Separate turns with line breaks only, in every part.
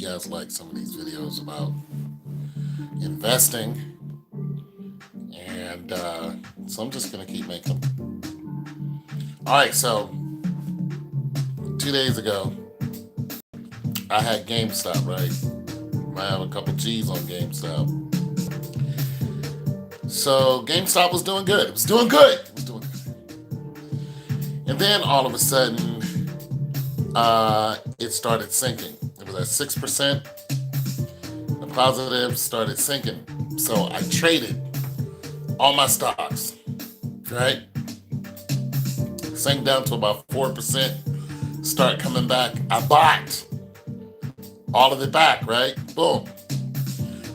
you guys like some of these videos about investing, and so I'm just gonna keep making them. All right, so 2 days ago, I had GameStop, right? I have a couple G's on GameStop. So GameStop was doing good. It was doing good. It was doing good. And then all of a sudden, it started sinking. It was at 6%. The positives started sinking. So I traded all my stocks, right? Sank down to about 4%. Start coming back. I bought all of it back, right? Boom.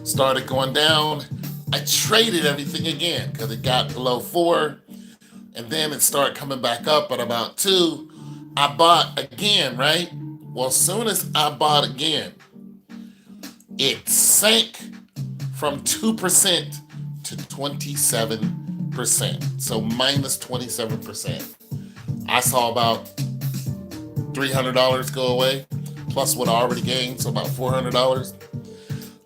Started going down. I traded everything again because it got below 4, and then it started coming back up at about 2. I bought again, right? Well, as soon as I bought again, it sank from 2% to 27%. So minus 27%. I saw about $300 go away, plus what I already gained, so about $400.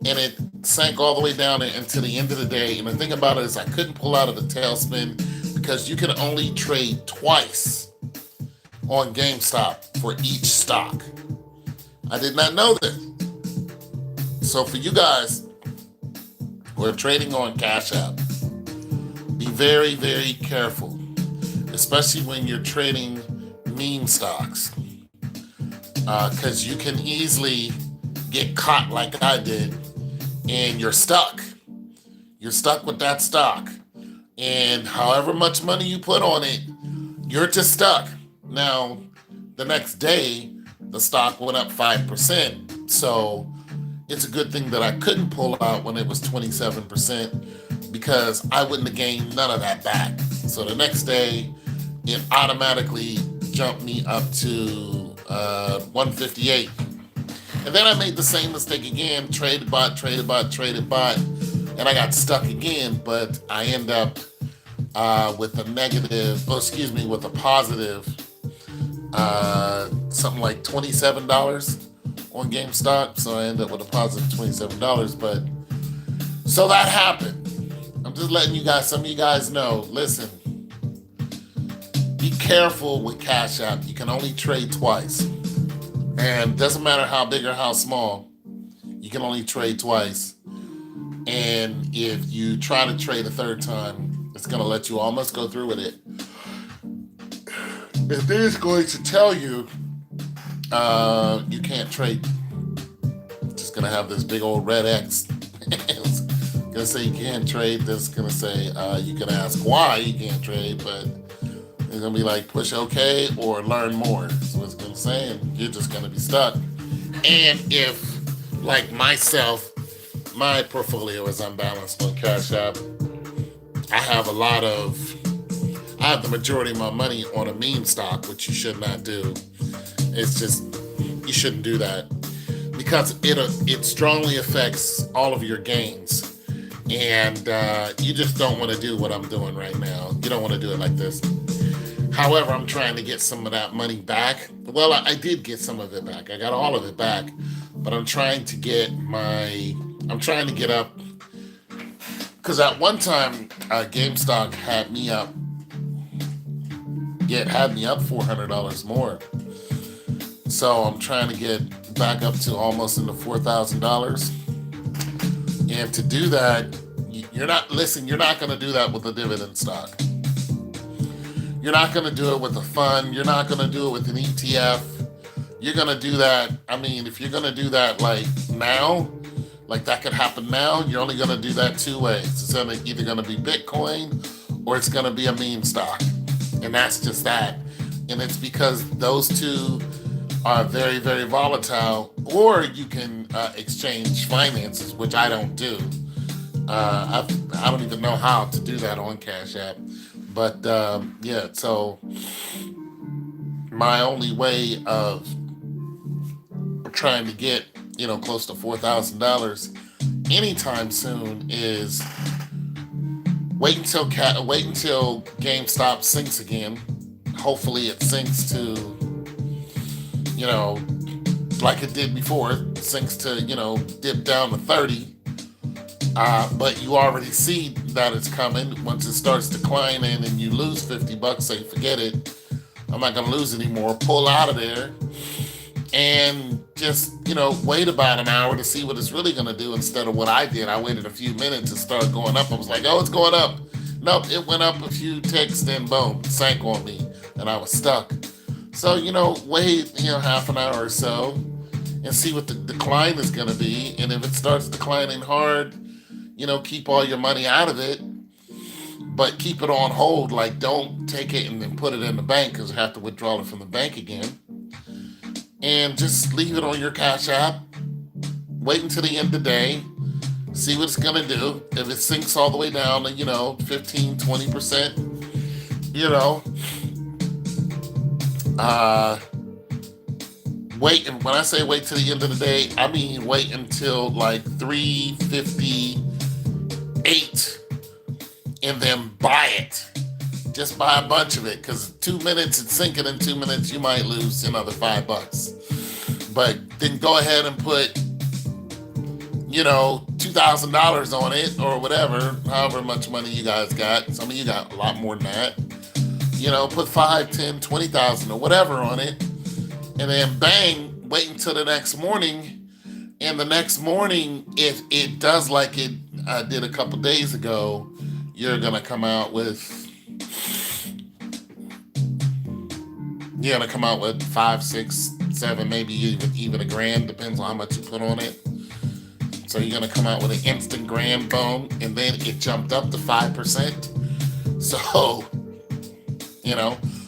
And it sank all the way down into the end of the day. And the thing about it is I couldn't pull out of the tailspin because you can only trade twice on GameStop for each stock. I did not know this. So for you guys who are trading on Cash App, be very, very careful, especially when you're trading meme stocks, because you can easily get caught like I did, and you're stuck. You're stuck with that stock. And however much money you put on it, you're just stuck. Now, the next day, the stock went up 5%. So it's a good thing that I couldn't pull out when it was 27% because I wouldn't have gained none of that back. So the next day, it automatically jumped me up to 158. And then I made the same mistake again, traded bot, and I got stuck again, but I end up with a with a positive, something like $27 on GameStop. So I end up with a positive $27, but so that happened. I'm just letting you guys, some of you guys know, listen, be careful with Cash App. You can only trade twice. And doesn't matter how big or how small, you can only trade twice. And if you try to trade a third time, it's going to let you almost go through with it. And then it's going to tell you you can't trade. It's just going to have this big old red X. It's going to say you can't trade. This is going to say you can ask why you can't trade, but it's going to be like push OK or learn more. So it's going to say, and you're just going to be stuck. And if, like myself, my portfolio is unbalanced on Cash App, I have the majority of my money on a meme stock, which you should not do. It's just, you shouldn't do that because it strongly affects all of your gains. And you just don't want to do what I'm doing right now. You don't want to do it like this. However, I'm trying to get some of that money back. Well, I did get some of it back. I got all of it back, but I'm trying to get up because at one time GameStop had me up $400 more. So I'm trying to get back up to almost into $4,000. And to do that, you're not going to do that with a dividend stock. You're not going to do it with a fund. You're not going to do it with an ETF. You're going to do that. I mean, if you're going to do that like now, like that could happen now, you're only going to do that two ways. It's either going to be Bitcoin or it's going to be a meme stock. And that's just that. And it's because those two are very, very volatile. Or you can exchange finances, which I don't do. I don't even know how to do that on Cash App. But yeah, so my only way of trying to get, close to $4,000 anytime soon is wait until GameStop sinks again. Hopefully it sinks to, like it did before. It sinks to, dip down to 30. But you already see that it's coming. Once it starts declining and you lose 50 bucks, say, forget it. I'm not going to lose anymore. Pull out of there and just, wait about an hour to see what it's really going to do instead of what I did. I waited a few minutes to start going up. I was like, oh, it's going up. Nope, it went up a few ticks, then boom, sank on me, and I was stuck. So, wait, half an hour or so and see what the decline is going to be. And if it starts declining hard, keep all your money out of it, but keep it on hold. Like, don't take it and then put it in the bank because you have to withdraw it from the bank again. And just leave it on your Cash App. Wait until the end of the day. See what it's going to do. If it sinks all the way down to, 15, 20%, wait. And when I say wait till the end of the day, I mean wait until like 3:58 and then buy it. Just buy a bunch of it because 2 minutes it's sinking. In 2 minutes you might lose another $5. But then go ahead and put $2,000 on it or whatever, however much money you guys got. Some of you got a lot more than that. Put 5, 10, 20,000 or whatever on it, and then bang, wait until the next morning. And the next morning, if it does like it did a couple days ago, you're gonna come out with 5, 6, 7, maybe even a grand, depends on how much you put on it. So you're gonna come out with an instant grand boom, and then it jumped up to 5%. So,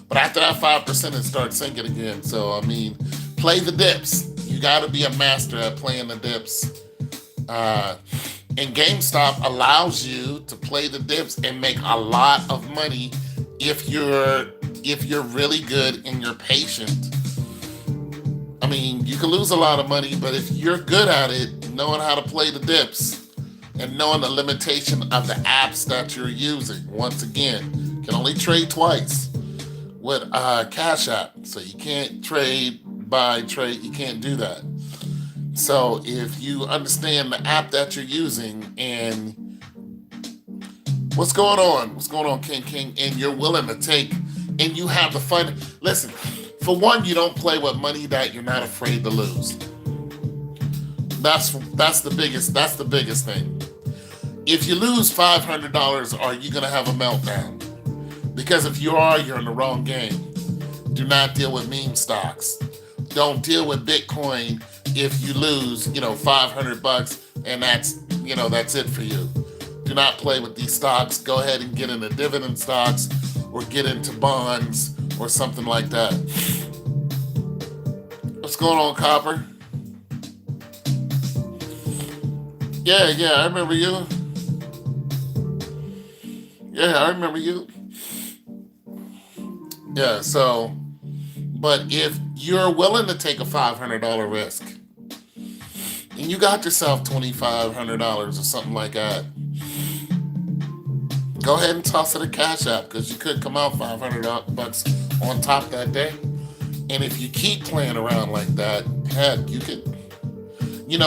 but after that 5%, it starts sinking again. So I mean, play the dips. You got to be a master at playing the dips. And GameStop allows you to play the dips and make a lot of money if you're really good and you're patient. I mean, you can lose a lot of money, but if you're good at it, knowing how to play the dips and knowing the limitation of the apps that you're using, once again, you can only trade twice with Cash App. So you can't trade, buy, trade. You can't do that. So if you understand the app that you're using and what's going on, King, and you're willing to take, and you have the fun. Listen, for one, you don't play with money that you're not afraid to lose. That's the biggest thing. If you lose $500, are you gonna have a meltdown? Because if you are, you're in the wrong game. Do not deal with meme stocks. Don't deal with Bitcoin if you lose, $500 and that's it for you. Do not play with these stocks. Go ahead and get into dividend stocks or get into bonds or something like that. What's going on, Copper? Yeah, I remember you. Yeah, I remember you. Yeah, so, but if you're willing to take a $500 risk and you got yourself $2,500 or something like that, go ahead and toss it a Cash App because you could come out $500 on top that day. And if you keep playing around like that, heck, you could.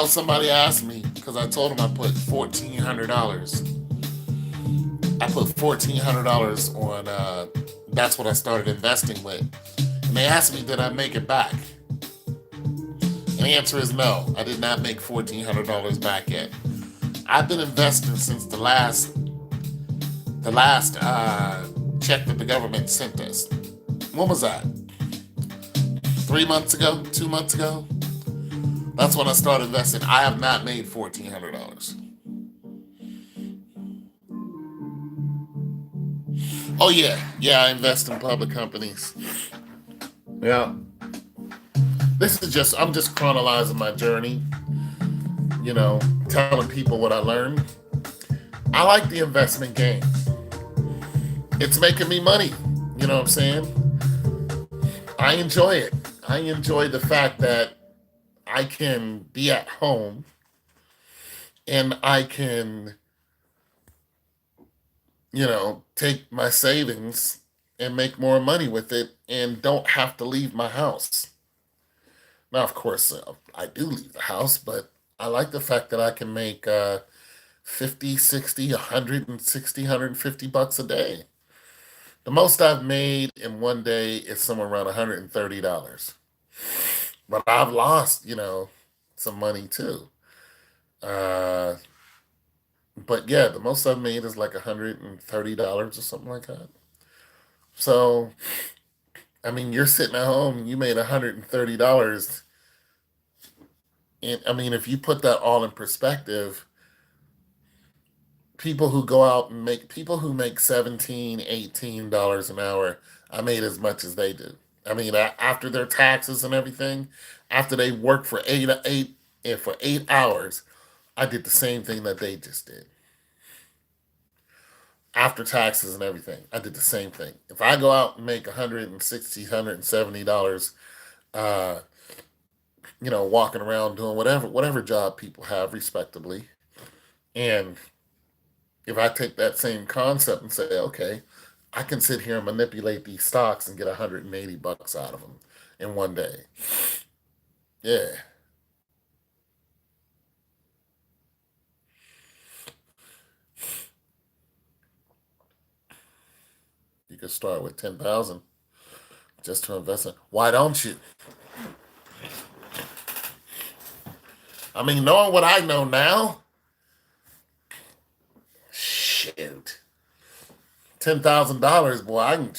Somebody asked me because I told them I put $1,400. I put $1,400 on. That's what I started investing with. And they asked me, did I make it back? And the answer is no. I did not make $1,400 back yet. I've been investing since the last check that the government sent us. When was that? 3 months ago? 2 months ago? That's when I started investing. I have not made $1,400. Oh yeah, I invest in public companies. Yeah. I'm just chronologizing my journey, telling people what I learned. I like the investment game. It's making me money. You know what I'm saying? I enjoy it. I enjoy the fact that I can be at home and I can, take my savings and make more money with it and don't have to leave my house. Now, of course, I do leave the house, but I like the fact that I can make 50, 60, 160, $150 a day. The most I've made in one day is somewhere around $130. But I've lost, some money too. Uh, but yeah, the most I've made is like $130 or something like that. So, I mean, you're sitting at home, you made $130. And I mean, if you put that all in perspective, people who make 17, $18 an hour, I made as much as they do. I mean, after their taxes and everything, after they work for 8 hours, I did the same thing that they just did. After taxes and everything, I did the same thing. If I go out and make 160, $170, uh, walking around doing whatever job people have respectably, and if I take that same concept and say, okay, I can sit here and manipulate these stocks and get $180 out of them in one day. Yeah, you could start with 10,000 just to invest in. Why don't you? I mean, knowing what I know now, shoot, $10,000, boy, I can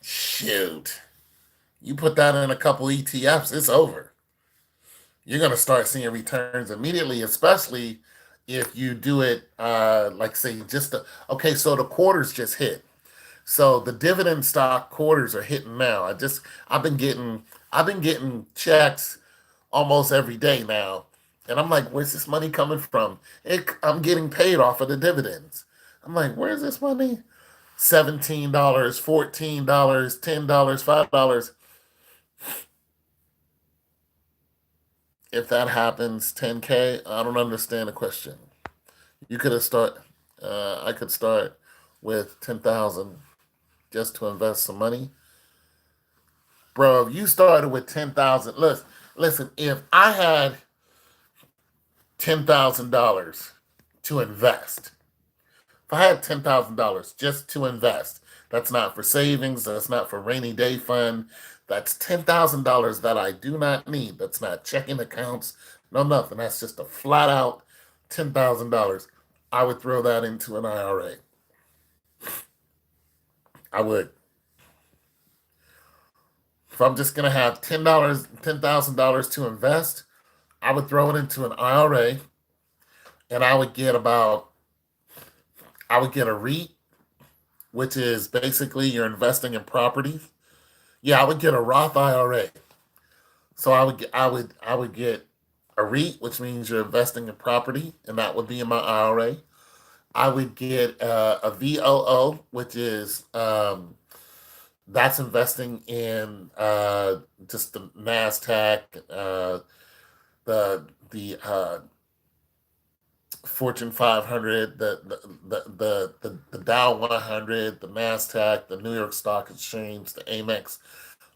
shoot. You put that in a couple ETFs, it's over. You're going to start seeing returns immediately, especially if you do it, like say, okay, so the quarters just hit. So the dividend stock quarters are hitting now. I've been getting, I've been getting checks almost every day now. And I'm like, where's this money coming from? I'm getting paid off of the dividends. I'm like, where's this money? $17, $14, $10, $5. If that happens, 10K, I don't understand the question. You could have I could start with 10,000 just to invest some money. Bro, if you started with 10,000, listen, if I had $10,000 to invest, if I had $10,000 just to invest, that's not for savings, that's not for rainy day fund, that's $10,000 that I do not need. That's not checking accounts, no nothing. That's just a flat out $10,000. I would throw that into an IRA. I would. If I'm just gonna have $10,000 to invest, I would throw it into an IRA, and I would get a REIT, which is basically you're investing in property. Yeah, I would get a Roth IRA. So I would get a REIT, which means you're investing in property, and that would be in my IRA. I would get a VOO, which is that's investing in just the Nasdaq, the Fortune 500, the Dow 100, the Nasdaq, the New York Stock Exchange, the Amex.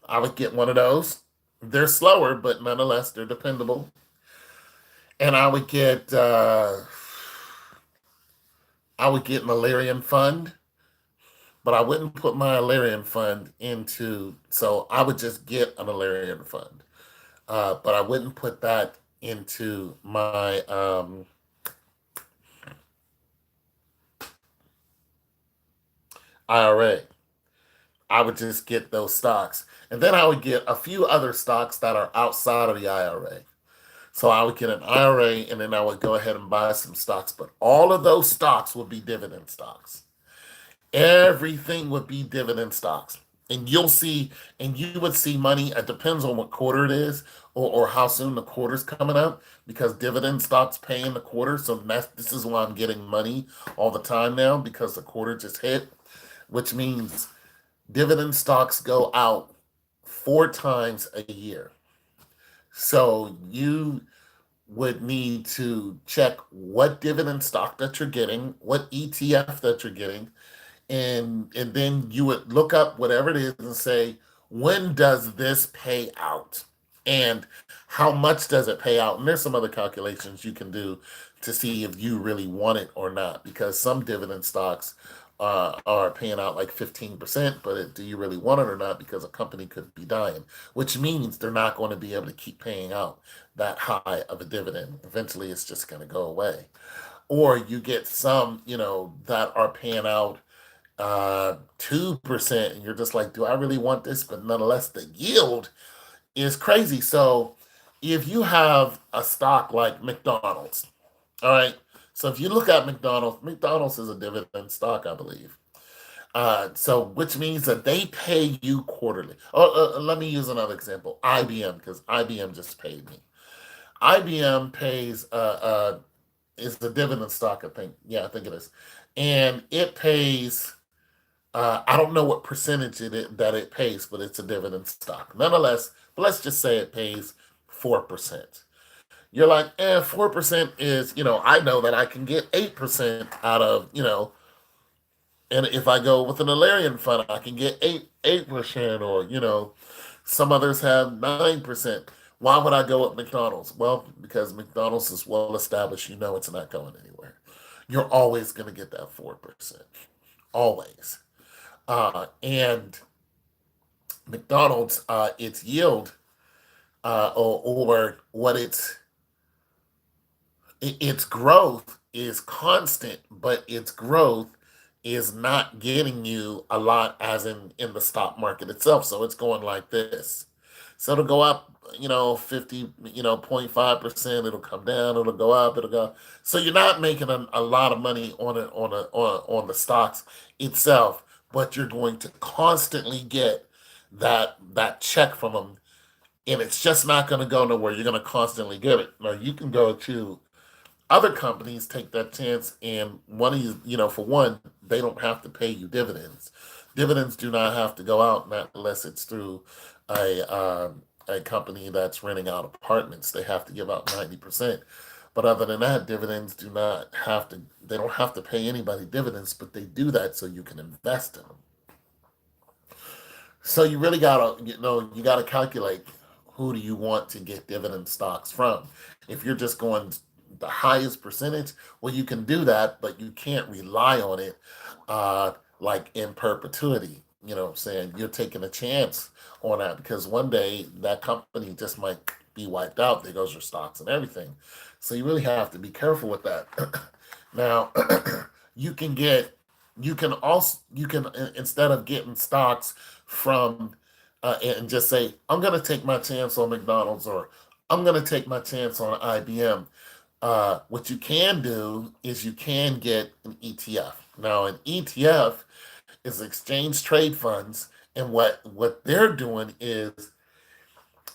I would get one of those. They're slower, but nonetheless, they're dependable. And I would get an Alerian fund, but I wouldn't put my Alerian fund into. So I would just get an Alerian fund, but I wouldn't put that into my IRA. I would just get those stocks. And then I would get a few other stocks that are outside of the IRA. So I would get an IRA and then I would go ahead and buy some stocks. But all of those stocks would be dividend stocks. Everything would be dividend stocks. And you would see money. It depends on what quarter it is or how soon the quarter's coming up because dividend stocks pay in the quarter. So this is why I'm getting money all the time now because the quarter just hit, which means dividend stocks go out 4 times a year. So you would need to check what dividend stock that you're getting, what ETF that you're getting, and then you would look up whatever it is and say, when does this pay out? And how much does it pay out? And there's some other calculations you can do to see if you really want it or not, because some dividend stocks are paying out like 15%, but do you really want it or not? Because a company could be dying, which means they're not going to be able to keep paying out that high of a dividend. Eventually, it's just going to go away. Or you get some, that are paying out 2%, and you're just like, do I really want this? But nonetheless, the yield is crazy. So if you have a stock like McDonald's, all right. So if you look at McDonald's, McDonald's is a dividend stock, I believe. So which means that they pay you quarterly. Let me use another example. IBM, because IBM just paid me. IBM pays is the dividend stock, I think. Yeah, I think it is. And it pays I don't know what percentage that it pays, but it's a dividend stock. Nonetheless, but let's just say it pays 4%. You're like, 4% is, I know that I can get 8% out of, and if I go with an Alarian fund, I can get 8%, or, some others have 9%. Why would I go with McDonald's? Well, because McDonald's is well established, it's not going anywhere. You're always going to get that 4%. Always. And McDonald's, its yield, or what its growth is constant, but its growth is not getting you a lot as in the stock market itself. So it's going like this. So it'll go up, 50, 0.5%, it'll come down, it'll go up, it'll go. So you're not making a lot of money on the stocks itself, but you're going to constantly get that check from them, and it's just not going to go nowhere. You're going to constantly get it. Now you can go to other companies, take that chance, and one of you, for one, they don't have to pay you dividends. Dividends do not have to go out, not unless it's through a company that's renting out apartments. They have to give out 90%. But other than that, dividends do not have to. They don't have to pay anybody dividends, but they do that so you can invest in them. So you really gotta, you gotta calculate who do you want to get dividend stocks from. If you're just going the highest percentage, well, you can do that, but you can't rely on it like in perpetuity. You know what I'm saying? You're taking a chance on that because one day that company just might be wiped out. There goes your stocks and everything. So you really have to be careful with that. Now, you can get, you can, instead of getting stocks from, and just say, I'm going to take my chance on McDonald's, or I'm going to take my chance on IBM. What you can do is you can get an ETF. Now, an ETF is exchange trade funds, and what they're doing is,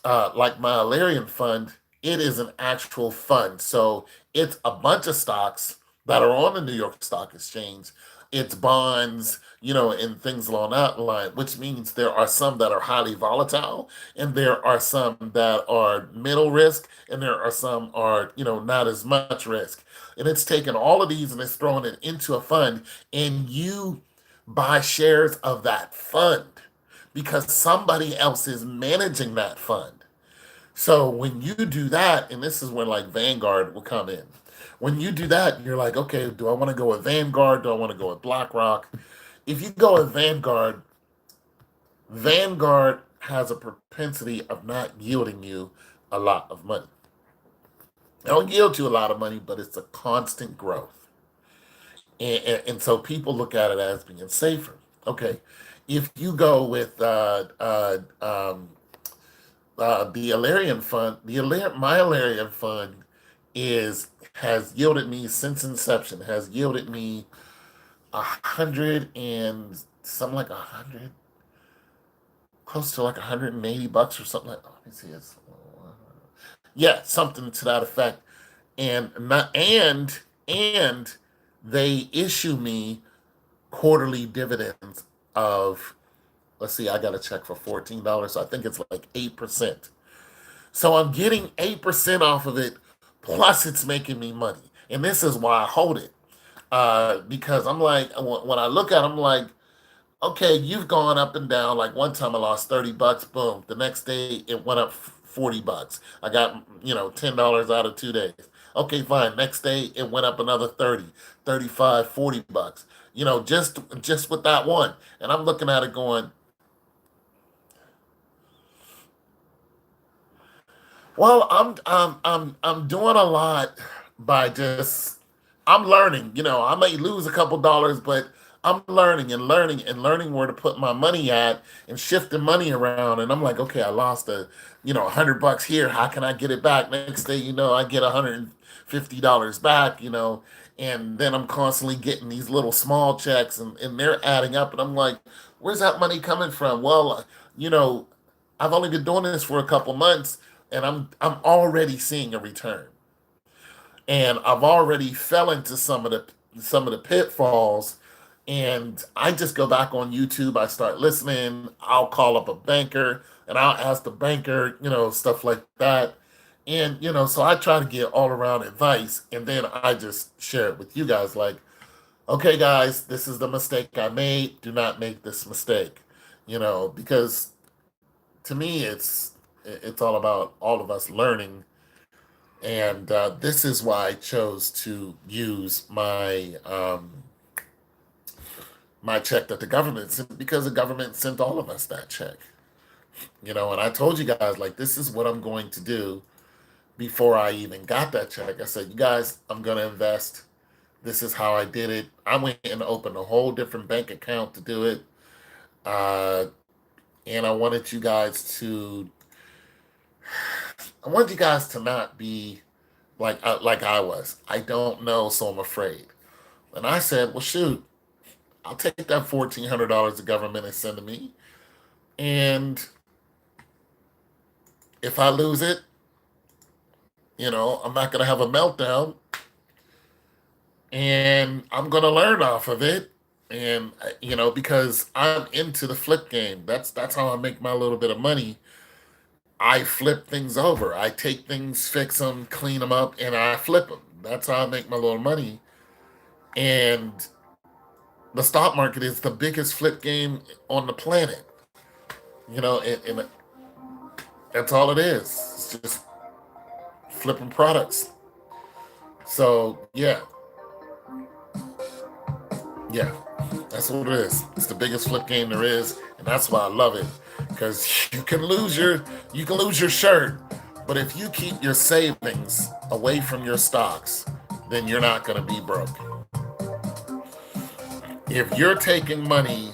like my Alarian fund, it is an actual fund. So it's a bunch of stocks that are on the New York Stock Exchange. It's bonds, and things along that line, which means there are some that are highly volatile, and there are some that are middle risk, and there are some are, not as much risk. And it's taking all of these and it's throwing it into a fund, and you buy shares of that fund because somebody else is managing that fund. So when you do that, and this is when like Vanguard will come in. When you do that, you're like, okay, do I want to go with Vanguard? Do I want to go with BlackRock? If you go with Vanguard, Vanguard has a propensity of not yielding you a lot of money. It don't yield you a lot of money, but it's a constant growth. And so people look at it as being safer. Okay, if you go with the Alarian fund, my Alarian fund has yielded me since inception, has yielded me 100 and something like 100, close to like $180 or something like. Let me see, it's yeah, something to that effect. And not and they issue me quarterly dividends of, let's see, I got a check for $14. So I think it's like 8%. So I'm getting 8% off of it, plus it's making me money. And this is why I hold it. Because I'm like, when I look at it, I'm like, Okay, you've gone up and down. Like one time I lost 30 bucks, boom. The next day it went up 40 bucks. I got, $10 out of 2 days. Okay, fine. Next day it went up another 30, 35, 40 bucks. Just with that one. And I'm looking at it going, well, I'm doing a lot by just I'm learning. I may lose a couple dollars, but I'm learning and learning and learning where to put my money at and shifting money around. And I'm like, okay, I lost $100 here. How can I get it back? Next day, I get $150 back. And then I'm constantly getting these little small checks, and they're adding up, and I'm like, where's that money coming from? Well, you know, I've only been doing this for a couple months, and I'm already seeing a return. And I've already fell into some of the pitfalls. And I just go back on YouTube, I start listening, I'll call up a banker and I'll ask the banker, stuff like that. And so I try to get all around advice, and then I just share it with you guys like, okay guys, this is the mistake I made. Do not make this mistake. Because to me it's all about all of us learning. And this is why I chose to use my check that the government sent, because the government sent all of us that check. And I told you guys, like, this is what I'm going to do before I even got that check. I said, you guys, I'm going to invest. This is how I did it. I went and opened a whole different bank account to do it. Uh, and I wanted you guys to not be like I was. I don't know, so I'm afraid. And I said, well, shoot, I'll take that $1,400 the government is sending me, and if I lose it, I'm not gonna have a meltdown, and I'm gonna learn off of it. And because I'm into the flip game. That's how I make my little bit of money. I flip things over. I take things, fix them, clean them up, and I flip them. That's how I make my little money. And the stock market is the biggest flip game on the planet. And that's all it is. It's just flipping products. So yeah, that's what it is. It's the biggest flip game there is, and that's why I love it. Because you can lose your shirt, but if you keep your savings away from your stocks, then you're not going to be broke. If you're taking money,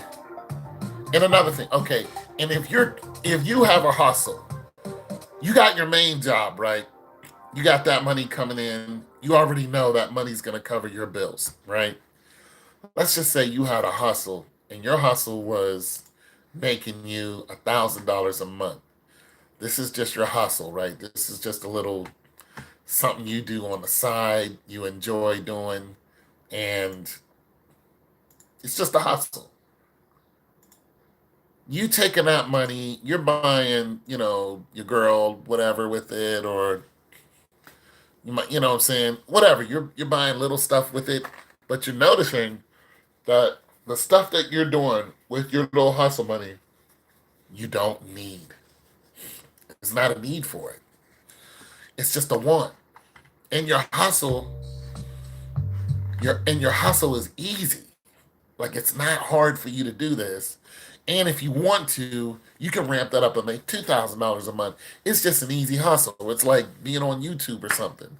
and another thing, okay, and if you have a hustle, you got your main job, right? You got that money coming in. You already know that money's going to cover your bills, right? Let's just say you had a hustle, and your hustle was making you $1,000 a month. This is just your hustle, right? This is just a little something you do on the side, you enjoy doing, and it's just a hustle. You taking that money, you're buying, your girl whatever with it, or you might, what I'm saying, whatever. You're buying little stuff with it, but you're noticing that the stuff that you're doing with your little hustle money, you don't need. It's not a need for it. It's just a want. And your hustle is easy. Like, it's not hard for you to do this. And if you want to, you can ramp that up and make $2,000 a month. It's just an easy hustle. It's like being on YouTube or something.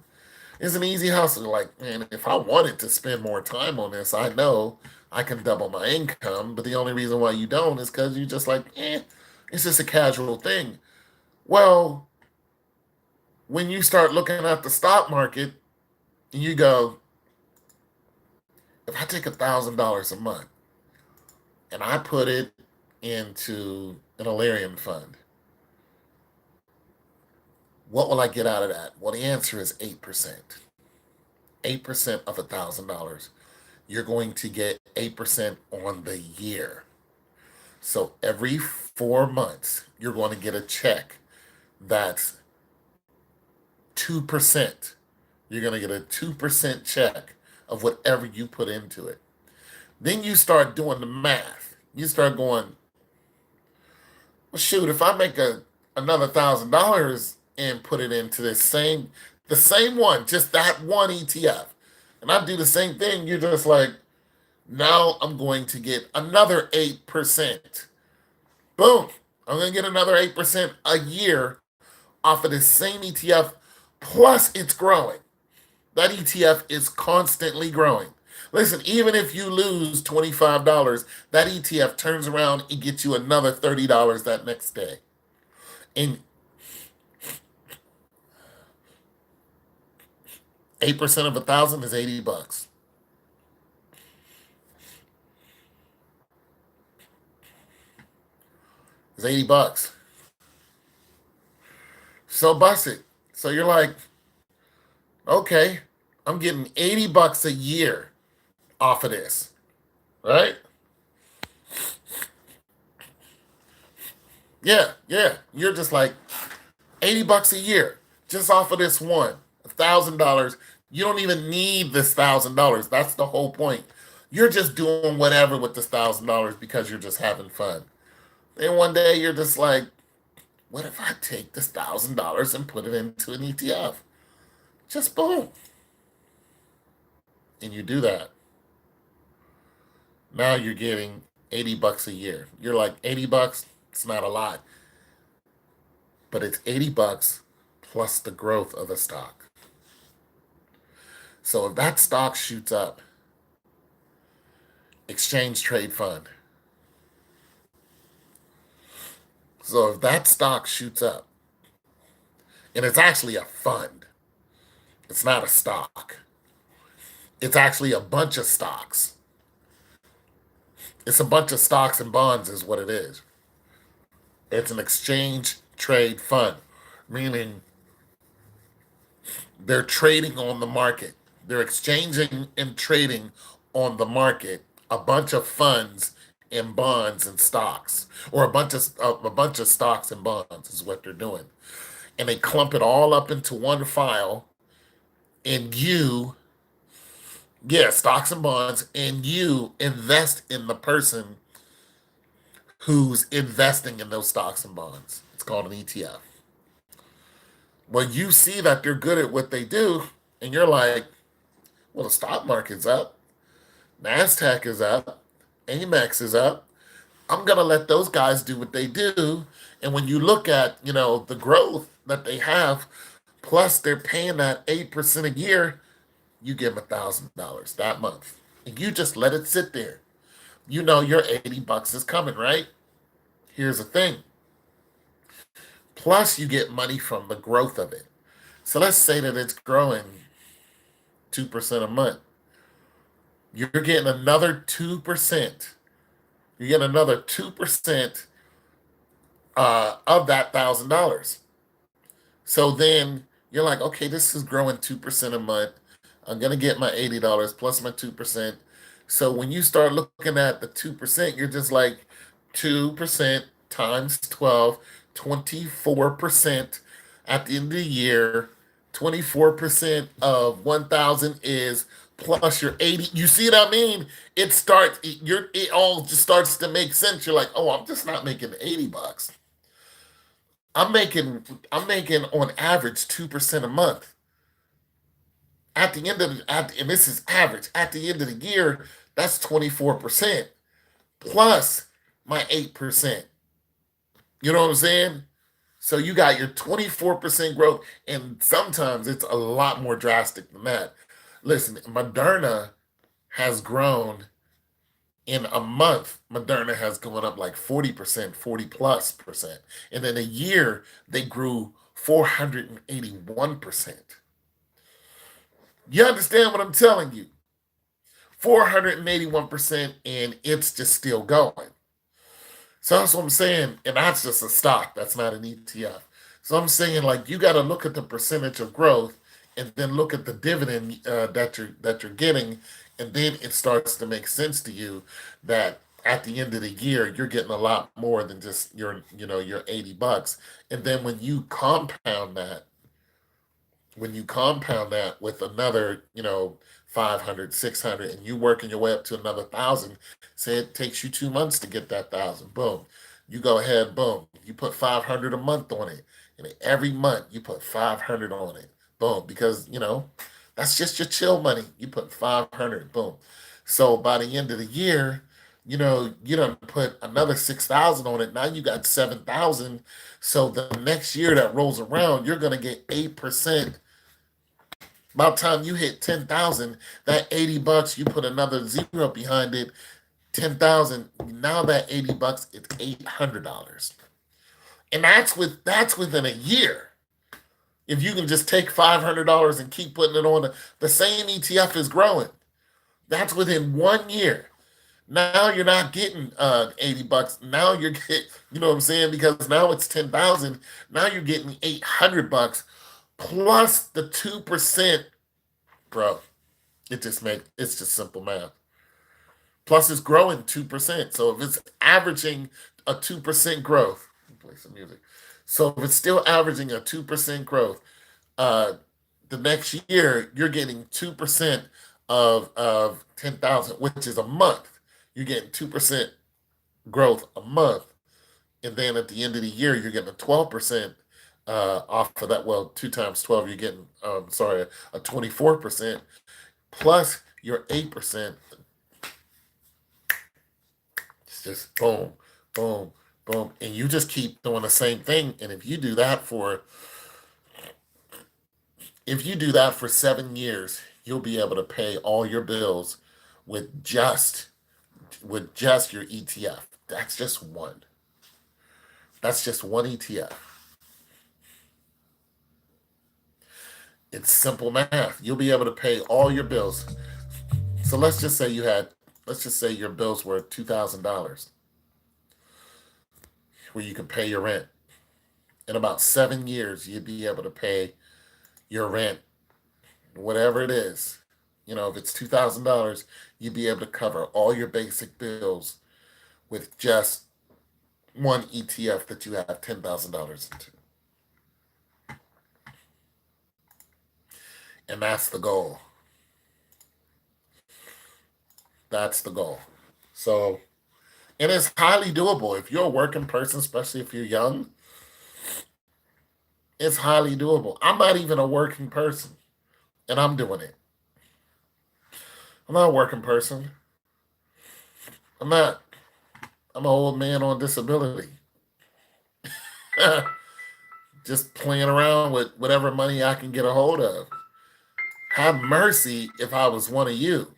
It's an easy hustle. Like, man, if I wanted to spend more time on this, I know I can double my income. But the only reason why you don't is because you just like, it's just a casual thing. Well, when you start looking at the stock market, and you go, if I take $1,000 a month and I put it into an Alarium fund, what will I get out of that? Well, the answer is 8%. 8% of $1,000. You're going to get 8% on the year. So every 4 months, you're going to get a check that's 2%. You're going to get a 2% check of whatever you put into it. Then you start doing the math. you start going, well, shoot, if I make another $1,000 and put it into the same one, just that one ETF, and I do the same thing, you're just like, now I'm going to get another 8%. Boom. I'm going to get another 8% a year off of the same ETF, plus it's growing. That ETF is constantly growing. Listen, even if you lose $25, that ETF turns around and gets you another $30 that next day. And 8% of 1,000 is $80. It's $80. So bust it. So you're like, okay, I'm getting $80 a year off of this, right? Yeah, yeah. You're just like $80 a year just off of this one. $1,000. You don't even need this $1,000. That's the whole point. You're just doing whatever with this $1,000 because you're just having fun. Then one day you're just like, what if I take this $1,000 and put it into an ETF? Just boom. And you do that. Now you're getting $80 a year. You're like, $80, it's not a lot, but it's $80 plus the growth of the stock. So if that stock shoots up, exchange trade fund. So if that stock shoots up, and it's actually a fund, it's not a stock, it's actually a bunch of stocks. It's a bunch of stocks and bonds, is what it is. It's an exchange trade fund, meaning they're trading on the market. They're exchanging and trading on the market a bunch of funds and bonds and stocks, or a bunch of stocks and bonds is what they're doing, and they clump it all up into one file. And yeah, stocks and bonds, and you invest in the person who's investing in those stocks and bonds. It's called an ETF. When you see that they're good at what they do, and you're like, well, the stock market's up, NASDAQ is up, Amex is up. I'm gonna let those guys do what they do. And when you look at, the growth that they have, plus they're paying that 8% a year, you give them $1,000 that month. And you just let it sit there. You know your $80 is coming, right? Here's the thing. Plus you get money from the growth of it. So let's say that it's growing 2% a month. You're getting another 2%. You get another 2% of that $1,000. So then you're like, okay, this is growing 2% a month. I'm gonna get my $80 plus my 2%. So when you start looking at the 2%, you're just like 2% times 12, 24% at the end of the year. 24% of 1,000 is plus your 80. You see what I mean? It all just starts to make sense. You're like, oh, I'm just not making $80. I'm making on average 2% a month. At the end of and this is average. At the end of the year, that's 24% plus my 8%. You know what I'm saying? So you got your 24% growth, and sometimes it's a lot more drastic than that. Listen, Moderna has grown in a month. Moderna has gone up like 40%, 40 plus percent. And in a year, they grew 481%. You understand what I'm telling you? 481%, and it's just still going. So that's what I'm saying. And that's just a stock. That's not an ETF. So I'm saying, like, you got to look at the percentage of growth and then look at the dividend that you're getting, and then it starts to make sense to you that at the end of the year you're getting a lot more than just your $80. And then when you compound that when you compound that with another, 500, 600, and you working your way up to another 1,000, say it takes you 2 months to get that 1,000, boom. You go ahead, boom. You put 500 a month on it. And every month you put 500 on it. Boom. Because, that's just your chill money. You put 500, boom. So by the end of the year, you done put another 6,000 on it. Now you got 7,000. So the next year that rolls around, you're gonna get 8%. By the time you hit 10,000, that $80, you put another zero behind it, 10,000. Now that $80, it's $800. And that's within a year. If you can just take $500 and keep putting it on, the same ETF is growing. That's within 1 year. Now you're not getting $80. Now you're getting, you know what I'm saying? Because now it's 10,000. Now you're getting $800 plus the 2%, bro. It's just simple math. Plus it's growing 2%. So if it's averaging a 2% growth, play some music. So if it's still averaging a 2% growth, uh, the next year you're getting 2% of 10,000, which is a month. You're getting 2% growth a month, and then at the end of the year you're getting a 12% off of that. Well, 2 times 12, you're getting sorry, a 24% plus your 8%. It's just boom, boom, boom, and you just keep doing the same thing. And if you do that for 7 years, you'll be able to pay all your bills with just your ETF. That's just one. That's just one ETF. It's simple math. You'll be able to pay all your bills. So let's just say your bills were $2,000, where you can pay your rent. In about 7 years, you'd be able to pay your rent, whatever it is. If it's $2,000, you'd be able to cover all your basic bills with just one ETF that you have $10,000 into. And that's the goal. That's the goal. So, and it's highly doable. If you're a working person, especially if you're young, it's highly doable. I'm not even a working person, and I'm doing it. I'm not a working person. I'm not. I'm an old man on disability. Just playing around with whatever money I can get a hold of. Have mercy if I was one of you.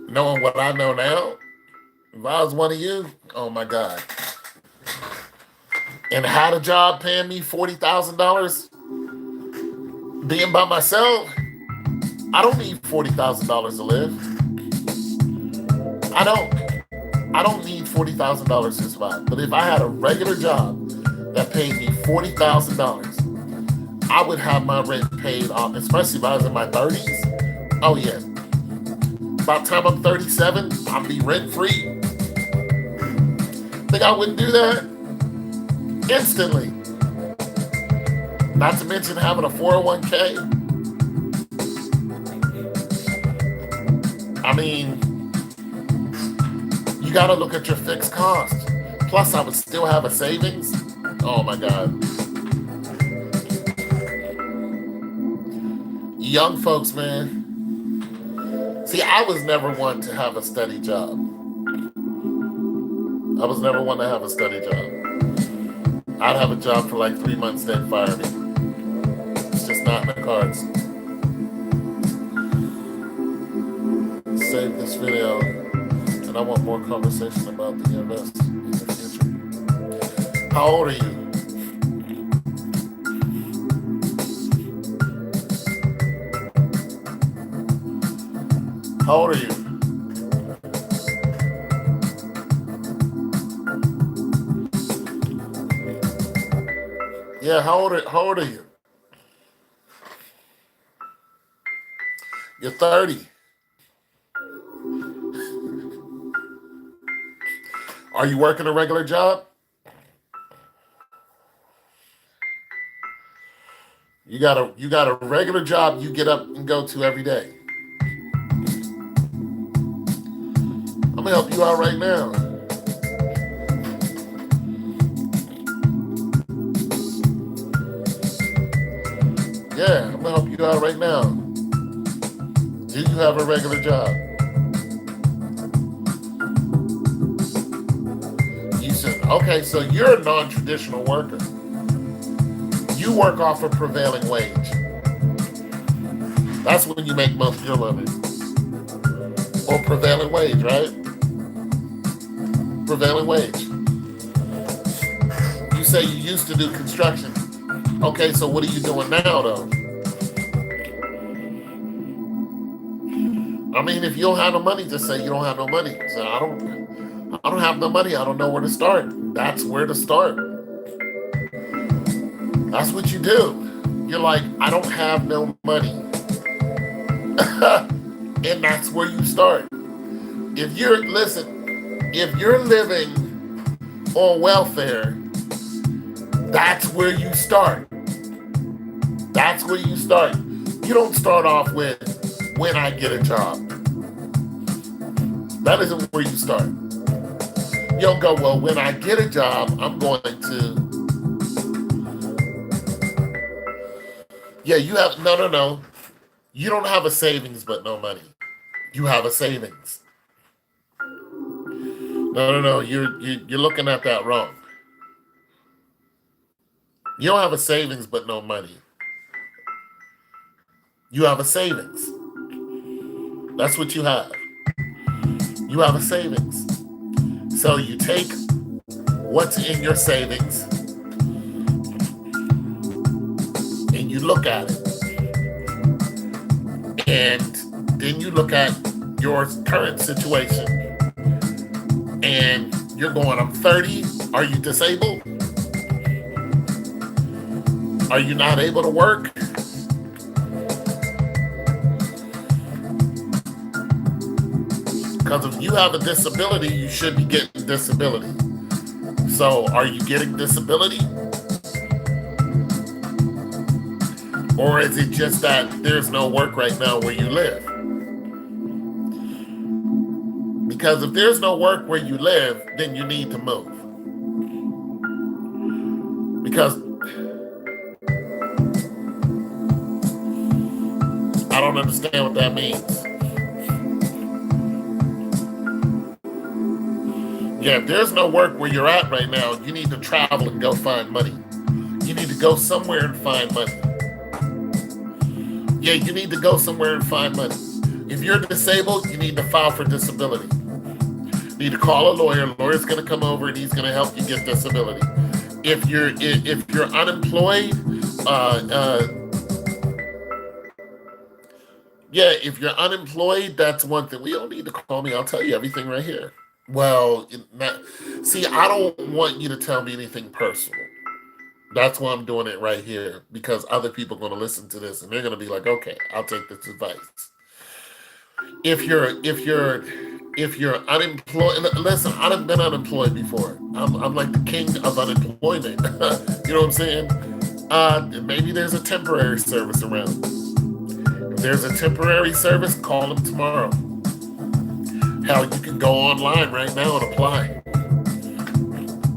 Knowing what I know now, if I was one of you, oh my God. And had a job paying me $40,000 being by myself, I don't need $40,000 to live. I don't. I don't need $40,000 to survive. But if I had a regular job that paid me $40,000, I would have my rent paid off, especially if I was in my 30s. Oh yeah. By the time I'm 37, I'll be rent free. Think I wouldn't do that? Instantly. Not to mention having a 401k. I mean, you got to look at your fixed costs. Plus, I would still have a savings. Oh my God. Young folks, man. See, I was never one to have a steady job. I was never one to have a steady job. I'd have a job for like 3 months, then fire me. It's just not in the cards. Save this video, and I want more conversation about the invest in the future. How old are you? How old are you? Yeah, how old are you? You're 30. Are you working a regular job? You got a regular job you get up and go to every day. I'm gonna help you out right now. Yeah, I'm gonna help you out right now. Do you have a regular job? You said, okay, so you're a non-traditional worker. You work off a prevailing wage. That's when you make most of your money. Or prevailing wage, right? Prevailing wage. You say you used to do construction. Okay, so what are you doing now, though? I mean, if you don't have no money, just say you don't have no money. So I don't have no money. I don't know where to start. That's where to start. That's what you do. You're like, I don't have no money. And that's where you start. If you're living on welfare, that's where you start. That's where you start. You don't start off with when I get a job. That isn't where you start. You don't go, well, when I get a job, I'm going to. Yeah, you have, no, no, no. You don't have a savings but no money. You have a savings. No, no, no. You're looking at that wrong. You don't have a savings but no money. You have a savings. That's what you have. You have a savings. So you take what's in your savings and you look at it. And then you look at your current situation and you're going, I'm 30. Are you disabled? Are you not able to work? Because if you have a disability, you should be getting disability. So are you getting disability? Or is it just that there's no work right now where you live? Because if there's no work where you live, then you need to move. Because I don't understand what that means. Yeah, if there's no work where you're at right now, you need to travel and go find money. You need to go somewhere and find money. Yeah, you need to go somewhere and find money. If you're disabled, you need to file for disability. You need to call a lawyer. A lawyer's going to come over and he's going to help you get disability. If you're unemployed, yeah, if you're unemployed, that's one thing. We don't need to call me. I'll tell you everything right here. Well, see, I don't want you to tell me anything personal. That's why I'm doing it right here because other people are going to listen to this and they're going to be like, okay, I'll take this advice. If you're unemployed, listen, I've been unemployed before. I'm like the king of unemployment. You know what I'm saying? Maybe there's a temporary service around. If there's a temporary service, call them tomorrow. Hell, you can go online right now and apply.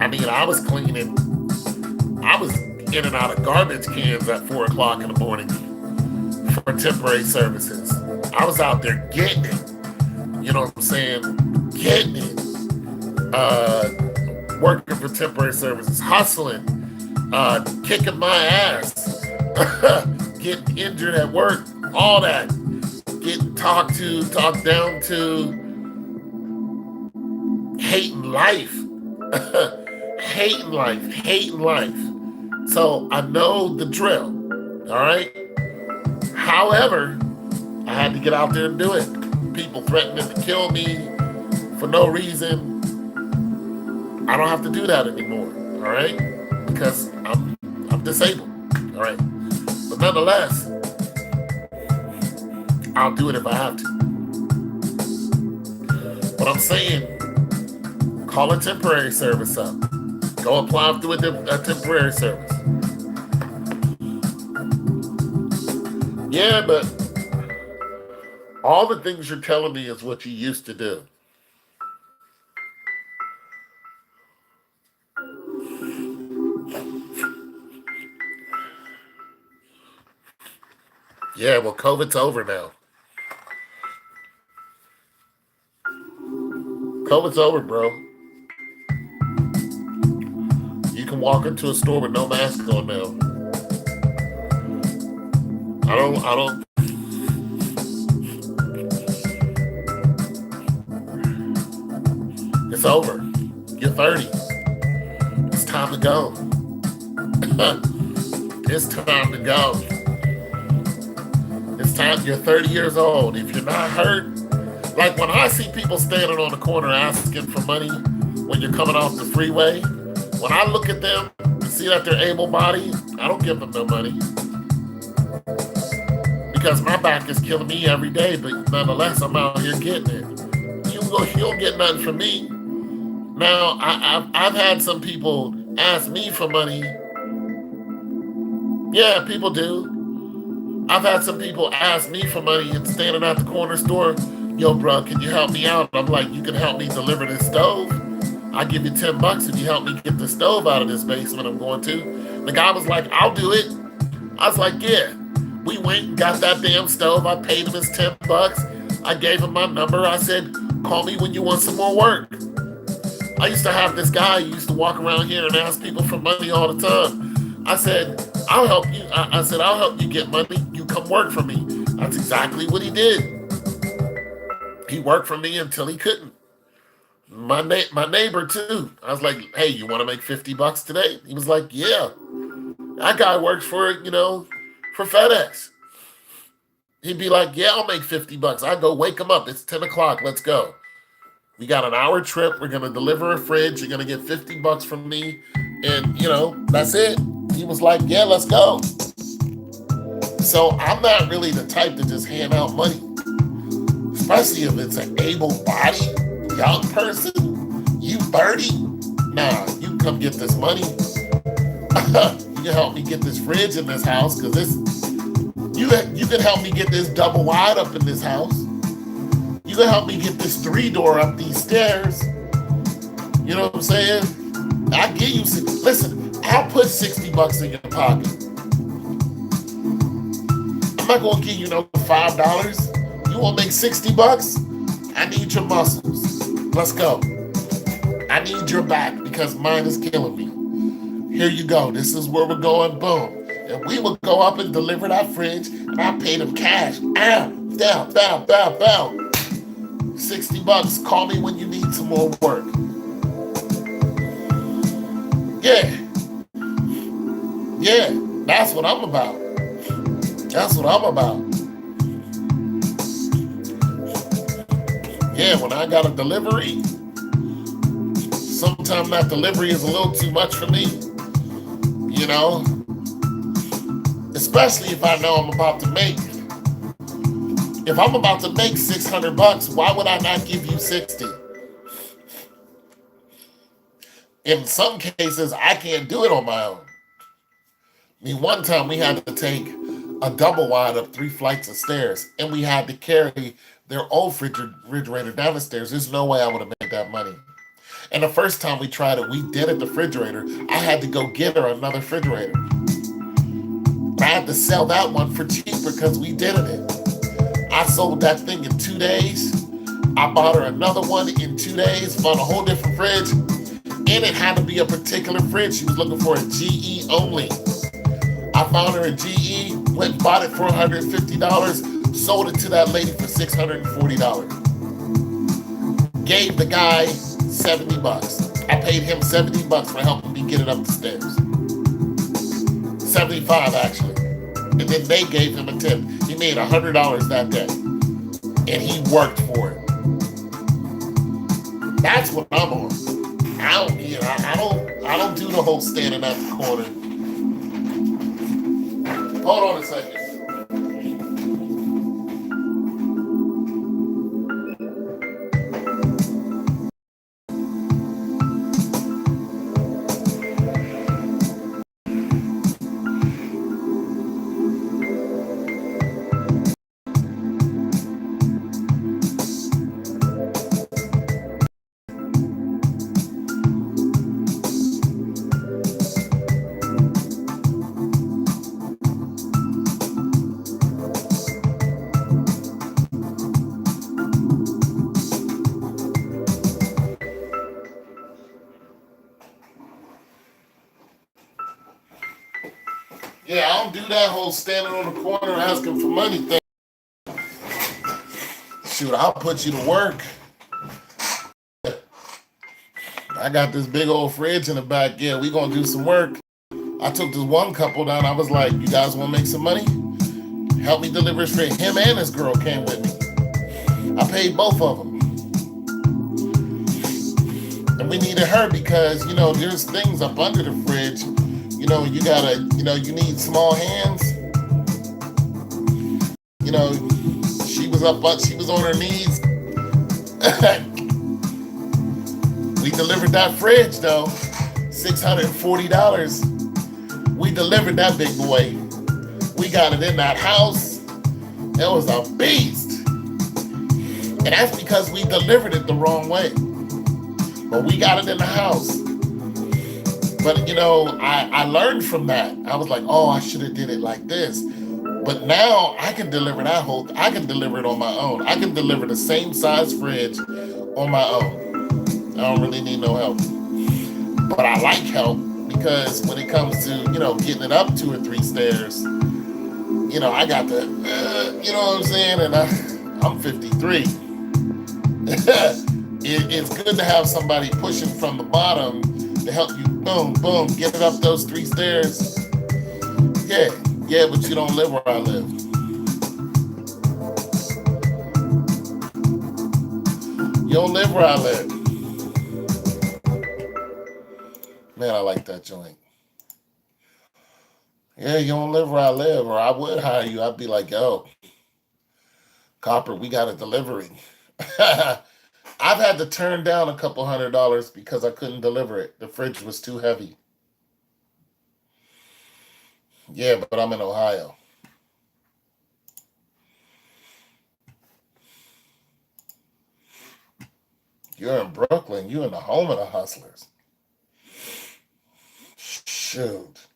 I mean, I was in and out of garbage cans at 4 o'clock in the morning for temporary services. I was out there getting it. You know what I'm saying? Getting it. Working for temporary services, hustling, kicking my ass, getting injured at work, all that. Getting talked down to, hating life. Hating life. So I know the drill. All right. However, I had to get out there and do it. People threatening to kill me for no reason. I don't have to do that anymore. All right. Because I'm disabled. All right. But nonetheless, I'll do it if I have to. But I'm saying, call a temporary service up. Go apply through a temporary service. Yeah, but all the things you're telling me is what you used to do. Yeah, well, COVID's over now. COVID's over, bro. You can walk into a store with no mask on now. I don't. It's over. You're 30. It's time to go. It's time to go. It's time. You're 30 years old. If you're not hurt, like when I see people standing on the corner asking for money when you're coming off the freeway, when I look at them and see that they're able-bodied, I don't give them no money because my back is killing me every day. But nonetheless, I'm out here getting it. You don't get nothing from me. Now, I've had some people ask me for money. Yeah, people do. I've had some people ask me for money and standing at the corner store. Yo, bro, can you help me out? I'm like, you can help me deliver this stove. I'll give you $10 if you help me get the stove out of this basement I'm going to. The guy was like, I'll do it. I was like, yeah. We went and got that damn stove. I paid him his $10. I gave him my number. I said, call me when you want some more work. I used to have this guy who used to walk around here and ask people for money all the time. I said, I'll help you. I said, I'll help you get money. You come work for me. That's exactly what he did. He worked for me until he couldn't. My neighbor too. I was like, hey, you want to make $50 today? He was like, yeah. That guy works for FedEx. He'd be like, yeah, I'll make $50. I go wake him up. It's 10 o'clock. Let's go. We got an hour trip. We're gonna deliver a fridge. You're gonna get $50 from me, and that's it. He was like, "Yeah, let's go." So I'm not really the type to just hand out money, especially if it's an able-bodied young person. You 30, nah, you can come get this money. You can help me get this fridge in this house because you can help me get this double wide up in this house. You can help me get this 3-door up these stairs. You know what I'm saying? I'll give you listen, I'll put $60 in your pocket. I'm not gonna give you no $5. You wanna make $60? I need your muscles. Let's go. I need your back because mine is killing me. Here you go. This is where we're going, boom. And we will go up and deliver that fridge, and I paid him cash. Ow, down, bow, bow, bow. $60. Call me when you need some more work. Yeah. Yeah. That's what I'm about. That's what I'm about. Yeah, when I got a delivery, sometimes that delivery is a little too much for me. Especially if I know I'm about to make. If I'm about to make $600, why would I not give you 60? In some cases, I can't do it on my own. I mean, one time we had to take a double wide up 3 flights of stairs, and we had to carry their old refrigerator down the stairs. There's no way I would have made that money. And the first time we tried it, we did it the refrigerator. I had to go get her another refrigerator. I had to sell that one for cheaper because we did it. I sold that thing in 2 days. I bought her another one in 2 days, bought a whole different fridge, and it had to be a particular fridge. She was looking for a GE only. I found her a GE, went and bought it for $150, sold it to that lady for $640. Gave the guy $70. I paid him $70 for helping me get it up the stairs. 75 actually. And then they gave him a tip. He made $100 that day. And he worked for it. That's what I'm on. I don't do the whole standing at the corner. Hold on a second. do that whole standing on the corner asking for money thing, shoot, I'll put you to work. I got this big old fridge in the back. Yeah, we gonna do some work. I took this one couple down. I was like, you guys want to make some money? Help me deliver his fridge. Him and his girl came with me. I paid both of them. And we needed her because, you know, there's things up under the fridge. You know, you gotta, you know, you need small hands. You know, she was on her knees. We delivered that fridge though, $640. We delivered that big boy. We got it in that house. It was a beast. And that's because we delivered it the wrong way. But we got it in the house. But you know, I learned from that. I was like, oh, I should have did it like this. But now I can deliver I can deliver it on my own. I can deliver the same size fridge on my own. I don't really need no help. But I like help because when it comes to, you know, getting it up 2 or 3 stairs, you know, I got the, you know what I'm saying? And I'm 53. It's good to have somebody pushing from the bottom to help you, boom, boom, get it up those 3 stairs. Yeah, but you don't live where I live. You don't live where I live. Man, I like that joint. Yeah, you don't live where I live, or I would hire you. I'd be like, yo, Copper, we got a delivery. I've had to turn down a couple $100 because I couldn't deliver it. The fridge was too heavy. Yeah, but I'm in Ohio. You're in Brooklyn. You're in the home of the hustlers. Shoot.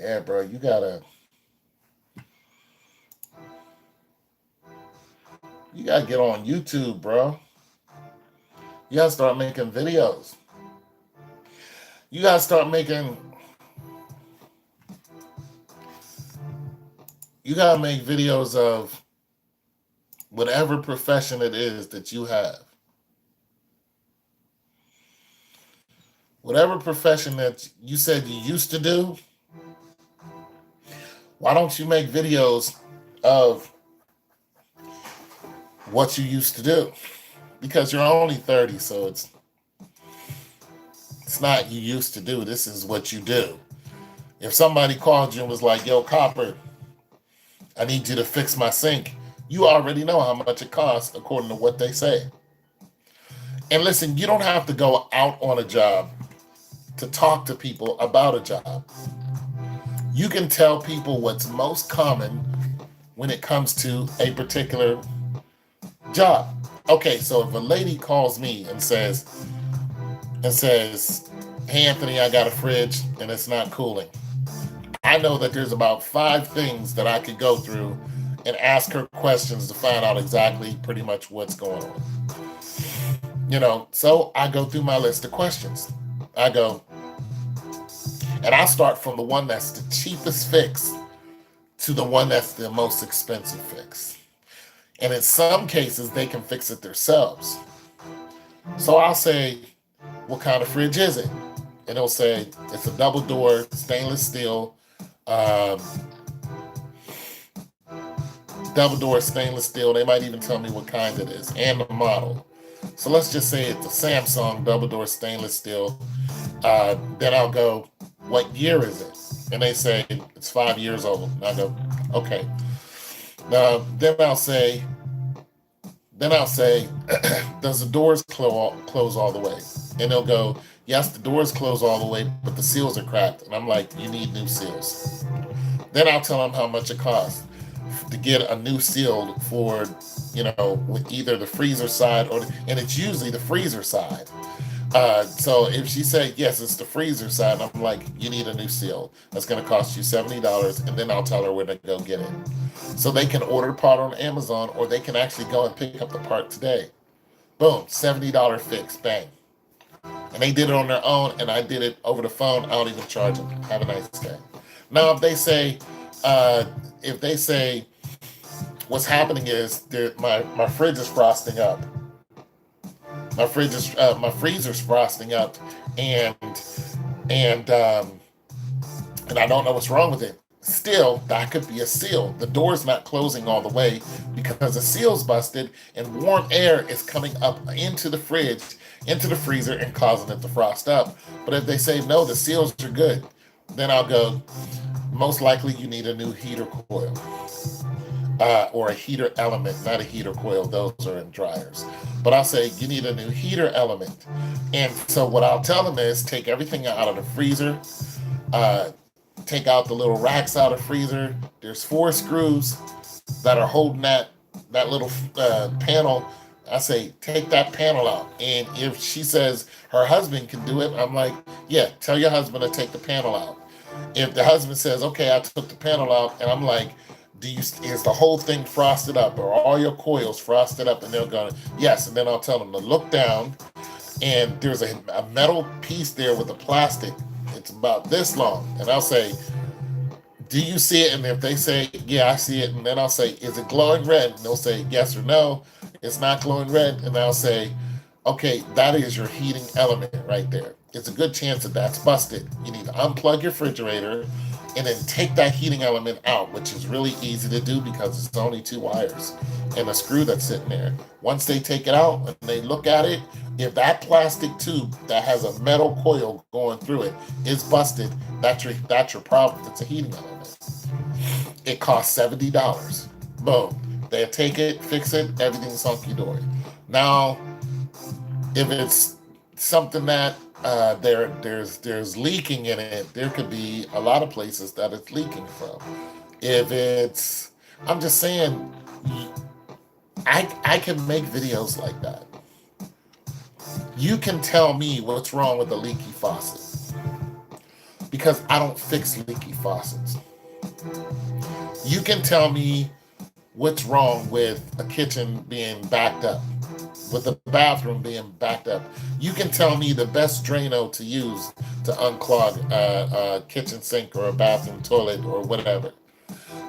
Yeah, bro, you gotta get on YouTube, bro. You gotta start making videos. You gotta start making. You gotta make videos of whatever profession it is that you have. Whatever profession that you said you used to do, why don't you make videos of what you used to do? Because you're only 30, so it's not you used to do. This is what you do. If somebody called you and was like, yo, Copper, I need you to fix my sink, you already know how much it costs according to what they say. And listen, you don't have to go out on a job to talk to people about a job. You can tell people what's most common when it comes to a particular job. Okay, so if a lady calls me and says, hey, Anthony, I got a fridge and it's not cooling, I know that there's about 5 things that I could go through and ask her questions to find out exactly pretty much what's going on. You know, so I go through my list of questions. I go, and I start from the one that's the cheapest fix to the one that's the most expensive fix. And in some cases, they can fix it themselves. So I'll say, what kind of fridge is it? And it'll say, it's a double door, stainless steel, double door stainless steel. They might even tell me what kind it is and the model. So let's just say it's a Samsung double door stainless steel. Then I'll go, what year is it? And they say it's 5 years old. And I go, okay. Then I'll say, does the doors close all the way? And they'll go, yes, the doors close all the way, but the seals are cracked. And I'm like, you need new seals. Then I'll tell them how much it costs to get a new seal for, you know, with either the freezer side and it's usually the freezer side. So if she said, yes, it's the freezer side, I'm like, you need a new seal. That's going to cost you $70. And then I'll tell her where to go get it. So they can order the part on Amazon, or they can actually go and pick up the part today. Boom, $70 fix, bang. And they did it on their own, and I did it over the phone. I don't even charge them. Have a nice day. Now, if they say what's happening is my fridge is frosting up, my freezer's frosting up, and and um, and I don't know what's wrong with it. Still, that could be a seal. The door's not closing all the way because the seal's busted, and warm air is coming up into the fridge, into the freezer, and causing it to frost up. But if they say no, the seals are good, then I'll go. Most likely, you need a new heater coil, or a heater element, not a heater coil. Those are in dryers. But I'll say you need a new heater element. And so what I'll tell them is take everything out of the freezer, uh, take out the little racks out of the freezer. There's 4 screws that are holding that little panel. I say take that panel out. And if she says her husband can do it, I'm like, yeah, tell your husband to take the panel out. If the husband says, okay, I took the panel out, and I'm like, is the whole thing frosted up, or all your coils frosted up? And they're going, yes. And then I'll tell them to look down, and there's a metal piece there with a plastic. It's about this long. And I'll say, do you see it? And if they say, yeah, I see it, and then I'll say, is it glowing red? And they'll say yes or no. It's not glowing red. And I'll say, okay, that is your heating element right there. It's a good chance that that's busted. You need to unplug your refrigerator and then take that heating element out, which is really easy to do because it's only 2 wires and a screw that's sitting there. Once they take it out and they look at it, if that plastic tube that has a metal coil going through it is busted, that's your problem. It's a heating element. It costs $70. Boom. They take it, fix it, everything's hunky dory. Now, if it's something that there's leaking in it, there could be a lot of places that it's leaking from. If it's, I'm just saying, I can make videos like that. You can tell me what's wrong with a leaky faucet because I don't fix leaky faucets. You can tell me what's wrong with a kitchen being backed up, with the bathroom being backed up. You can tell me the best Drano to use to unclog a kitchen sink or a bathroom toilet or whatever.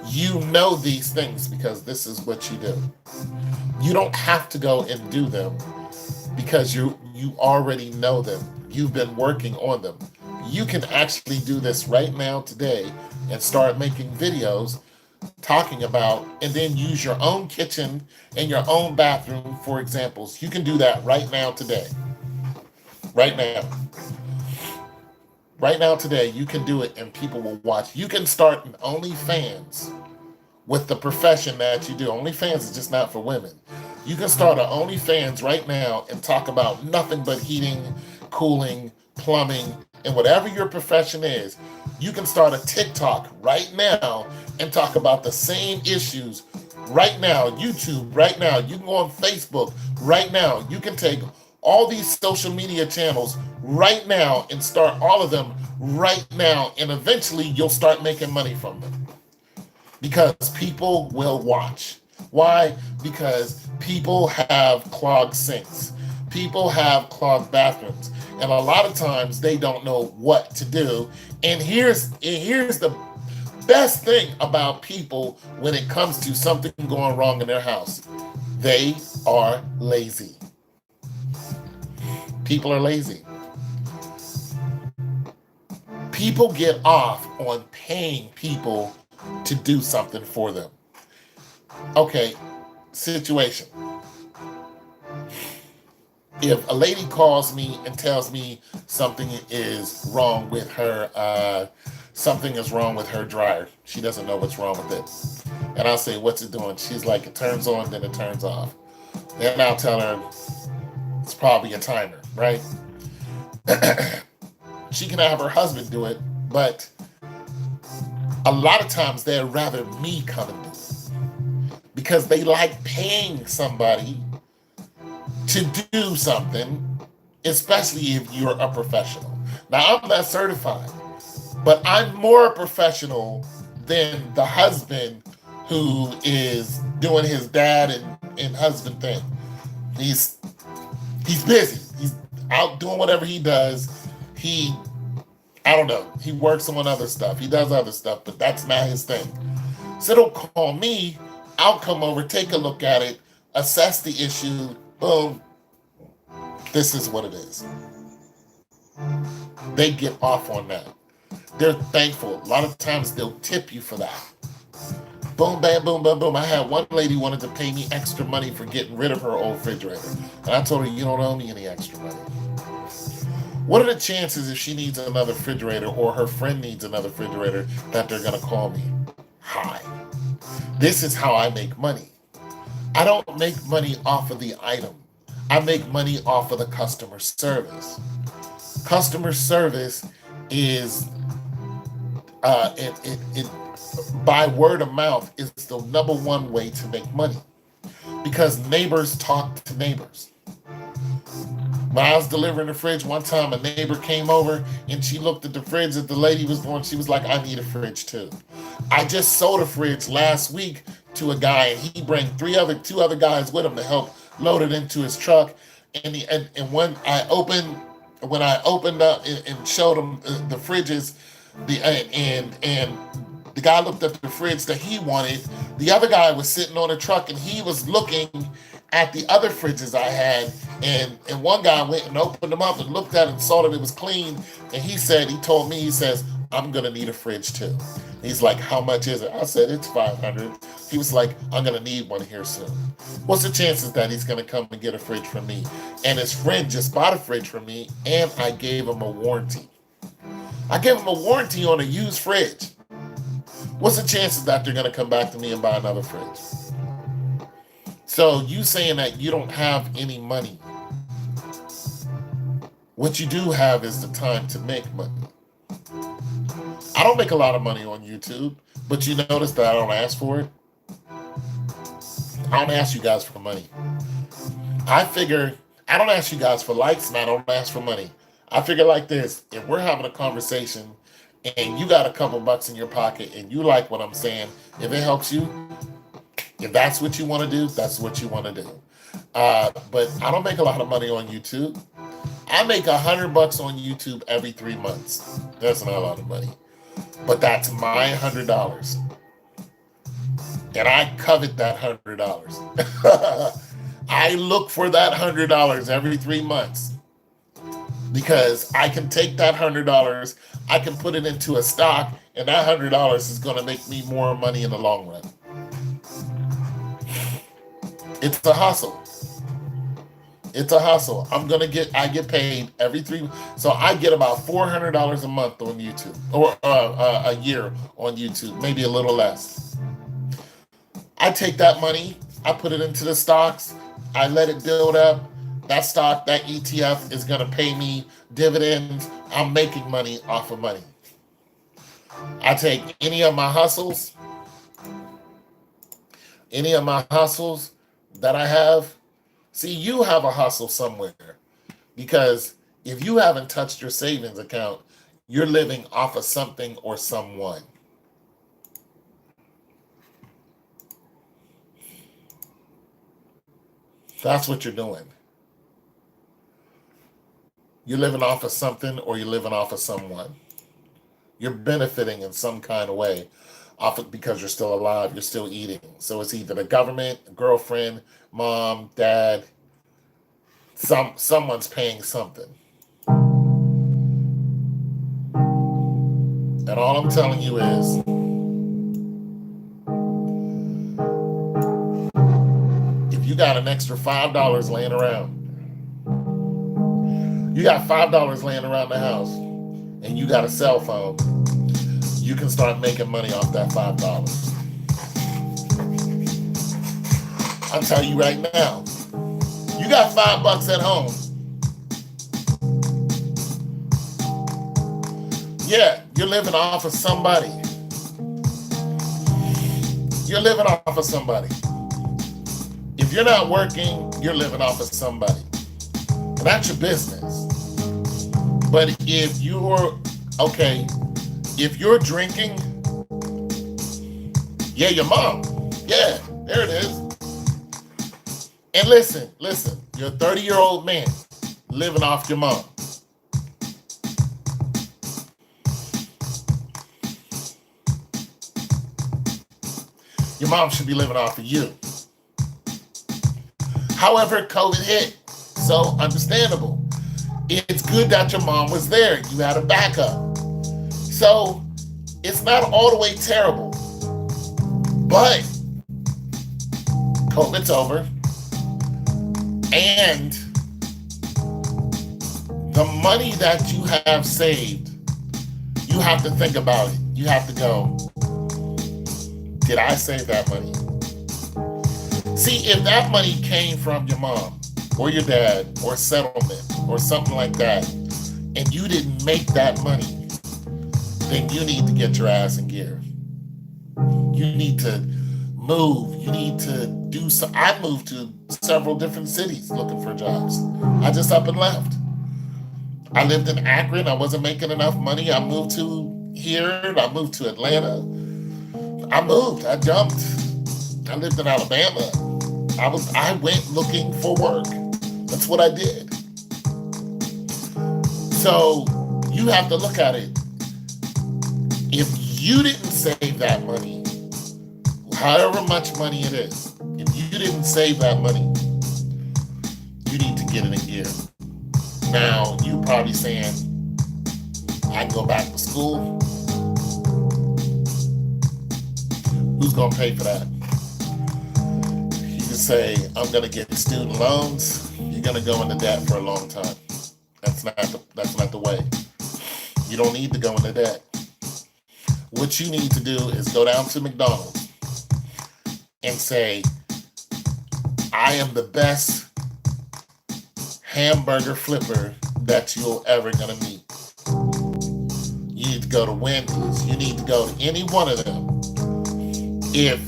You know these things because this is what you do. You don't have to go and do them because you already know them. You've been working on them. You can actually do this right now today and start making videos talking about, and then use your own kitchen and your own bathroom for examples. You can do that right now today. Right now. Right now today, you can do it and people will watch. You can start an OnlyFans with the profession that you do. OnlyFans is just not for women. You can start an OnlyFans right now and talk about nothing but heating, cooling, plumbing, and whatever your profession is. You can start a TikTok right now and talk about the same issues right now. YouTube right now. You can go on Facebook right now. You can take all these social media channels right now and start all of them right now. And eventually you'll start making money from them because people will watch. Why? Because people have clogged sinks. People have clogged bathrooms. And a lot of times they don't know what to do. And here's the best thing about people when it comes to something going wrong in their house. They are lazy. People are lazy. People get off on paying people to do something for them. Okay, situation. If a lady calls me and tells me something is wrong with her dryer, she doesn't know what's wrong with it. And I'll say, what's it doing? She's like, it turns on, then it turns off. Then I'll tell her it's probably a timer, right? She can have her husband do it, but a lot of times they'd rather me come and do it because they like paying somebody to do something, especially if you're a professional. Now, I'm not certified, but I'm more a professional than the husband who is doing his dad and husband thing. He's busy. He's out doing whatever he does. He I don't know. He works on other stuff. He does other stuff, but that's not his thing. So don't call me. I'll come over, take a look at it, assess the issue. Boom. This is what it is. They get off on that. They're thankful. A lot of times they'll tip you for that. Boom, bam, boom, boom, boom. I had one lady wanted to pay me extra money for getting rid of her old refrigerator. And I told her, you don't owe me any extra money. What are the chances if she needs another refrigerator or her friend needs another refrigerator that they're going to call me? High. This is how I make money. I don't make money off of the item. I make money off of the customer service. Customer service is by word of mouth is the number one way to make money because neighbors talk to neighbors. When I was delivering the fridge one time, a neighbor came over and she looked at the fridge that the lady was going. She was like, I need a fridge too. I just sold a fridge last week to a guy and he bring two other guys with him to help load it into his truck. And when I opened up and showed him the fridges, and the guy looked at the fridge that he wanted. The other guy was sitting on the truck and he was looking at the other fridges I had. And one guy went and opened them up and looked at it and saw that it was clean. And he told me, he says, I'm going to need a fridge too. He's like, how much is it? I said, it's $500. He was like, I'm going to need one here soon. What's the chances that he's going to come and get a fridge from me? And his friend just bought a fridge from me and I gave him a warranty. I gave him a warranty on a used fridge. What's the chances that they're going to come back to me and buy another fridge? So you saying that you don't have any money. What you do have is the time to make money. I don't make a lot of money on YouTube, but you notice that I don't ask for it. I don't ask you guys for money. I figure I don't ask you guys for likes and I don't ask for money. I figure like this, if we're having a conversation and you got a couple bucks in your pocket and you like what I'm saying, if it helps you, if that's what you want to do, that's what you want to do. But I don't make a lot of money on YouTube. I make $100 on YouTube every 3 months. That's not a lot of money. But that's my $100. And I covet that $100. I look for that $100 every 3 months. Because I can take that $100, I can put it into a stock, and that $100 is going to make me more money in the long run. It's a hustle. It's a hustle. I get paid every 3, so I get about $400 a month on YouTube, or a year on YouTube, maybe a little less. I take that money, I put it into the stocks, I let it build up. That stock, that ETF is going to pay me dividends. I'm making money off of money. I take any of my hustles that I have. See, you have a hustle somewhere because if you haven't touched your savings account, you're living off of something or someone. That's what you're doing. You're living off of something or you're living off of someone. You're benefiting in some kind of way off of because you're still alive, you're still eating. So it's either the government, a girlfriend, mom, dad, someone's paying something. And all I'm telling you is if you got an extra $5 laying around, you got $5 laying around the house and you got a cell phone, you can start making money off that $5. I'll tell you right now, you got $5 at home. Yeah, you're living off of somebody. You're living off of somebody. If you're not working, you're living off of somebody. That's your business. But if you're drinking, yeah, your mom. Yeah, there it is. And listen, you're a 30-year-old man living off your mom. Your mom should be living off of you. However, COVID hit, so understandable. It's good that your mom was there. You had a backup. So it's not all the way terrible. But COVID's over. And the money that you have saved, you have to think about it. You have to go, did I save that money? See, if that money came from your mom or your dad or settlement or something like that, and you didn't make that money, then you need to get your ass in gear. You need to move. You need to do some. I moved to several different cities looking for jobs. I just up and left. I lived in Akron. I wasn't making enough money. I moved to here. I moved to Atlanta. I moved. I jumped. I lived in Alabama. I went looking for work. That's what I did. So you have to look at it. If you didn't save that money, however much money it is, if you didn't save that money, you need to get it in gear. Now, you're probably saying, I can go back to school. Who's going to pay for that? You can say, I'm going to get student loans. You're going to go into debt for a long time. That's not the way. You don't need to go into debt. What you need to do is go down to McDonald's and say, I am the best hamburger flipper that you're ever gonna meet. You need to go to Wendy's. You need to go to any one of them. If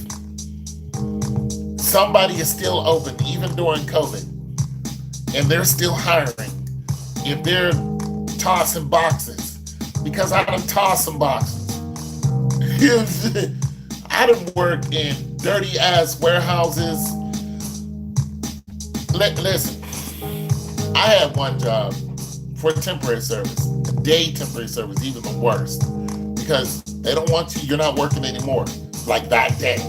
somebody is still open, even during COVID, and they're still hiring, if they're tossing boxes, because I done tossed some boxes. I done worked in dirty ass warehouses. Listen, I had one job for temporary service, a day temporary service, even the worst, because they don't want you, you're not working anymore, like that day.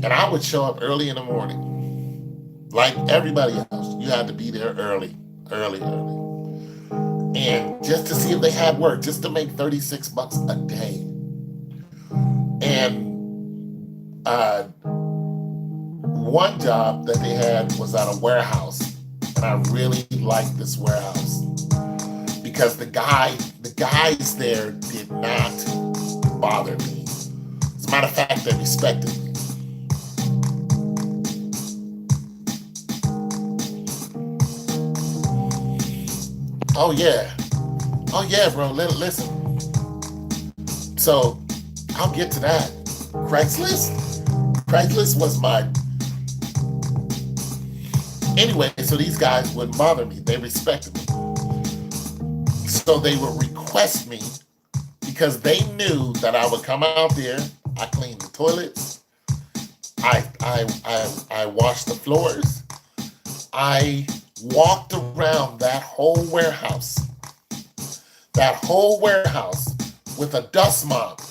And I would show up early in the morning, like everybody else. You had to be there early. And just to see if they had work, just to make $36 a day. And one job that they had was at a warehouse. And I really liked this warehouse because the guys there did not bother me. As a matter of fact, they respected me. Oh yeah, bro. Listen. So I'll get to that. Craigslist was my. Anyway, so these guys wouldn't bother me. They respected me. So they would request me because they knew that I would come out there. I cleaned the toilets. I washed the floors. I walked around that whole warehouse with a dust mop,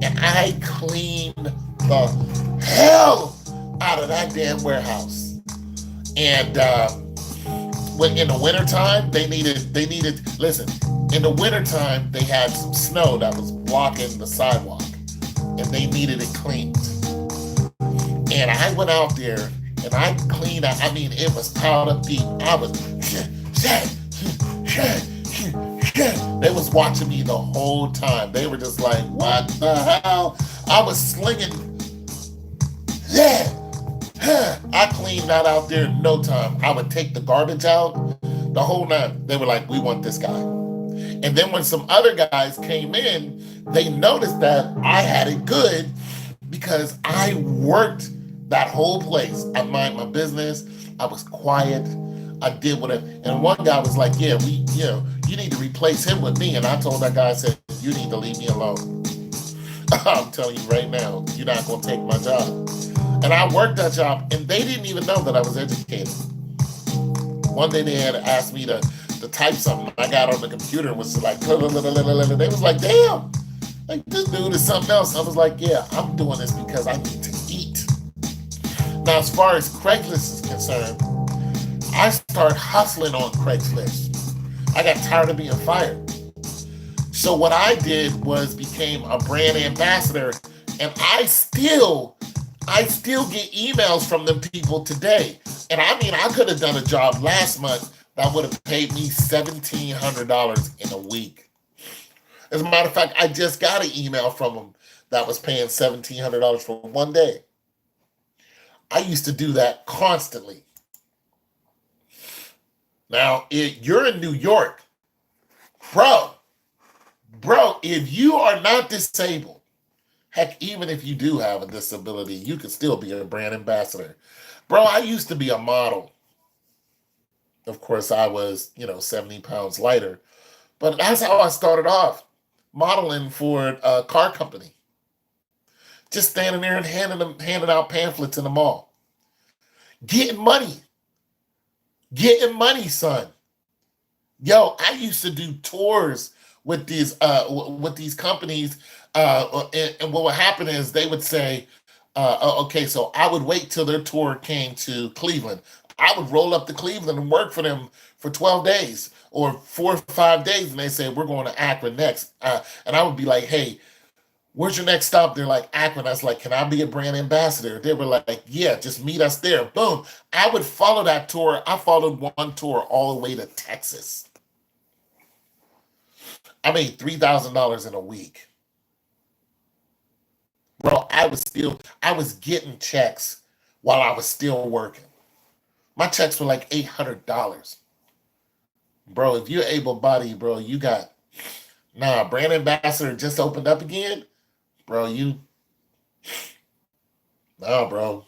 and I cleaned the hell out of that damn warehouse. And when in the wintertime, they needed, listen, in the wintertime, they had some snow that was blocking the sidewalk, and they needed it cleaned. And I went out there and I cleaned out, I mean, it was piled up deep. I was, they was watching me the whole time. They were just like, what the hell? I was slinging, I cleaned that out there in no time. I would take the garbage out, the whole nine. They were like, we want this guy. And then when some other guys came in, they noticed that I had it good because I worked that whole place. I mind my business. I was quiet. I did whatever. And one guy was like, yeah, you need to replace him with me. And I told that guy, I said, you need to leave me alone. I'm telling you right now, you're not going to take my job. And I worked that job, and they didn't even know that I was educated. One day they had asked me to type something. I got on the computer and was like, they was like, damn, Like, this dude is something else. I was like, yeah, I'm doing this because I need to eat. Now, as far as Craigslist is concerned, I started hustling on Craigslist. I got tired of being fired. So what I did was became a brand ambassador, and I still get emails from them people today. And I mean, I could have done a job last month that would have paid me $1,700 in a week. As a matter of fact, I just got an email from them that was paying $1,700 for one day. I used to do that constantly. Now, if you're in New York, bro, if you are not disabled, heck, even if you do have a disability, you can still be a brand ambassador. Bro, I used to be a model. Of course, I was, 70 pounds lighter. But that's how I started off, modeling for a car company. Just standing there and handing out pamphlets in the mall. Getting money. Getting money, son. Yo, I used to do tours with these companies, and what would happen is they would say, okay, so I would wait till their tour came to Cleveland. I would roll up to Cleveland and work for them for 12 days or 4 or 5 days, and they say we're going to Akron next, and I would be like, hey, where's your next stop? They're like, Akron. I was like, can I be a brand ambassador? They were like, yeah, just meet us there. Boom. I would follow that tour. I followed one tour all the way to Texas. I made $3,000 in a week. Bro, I was getting checks while I was still working. My checks were like $800. Bro, if you're able bodied, bro, you got, nah, brand ambassador just opened up again. Bro, nah, bro,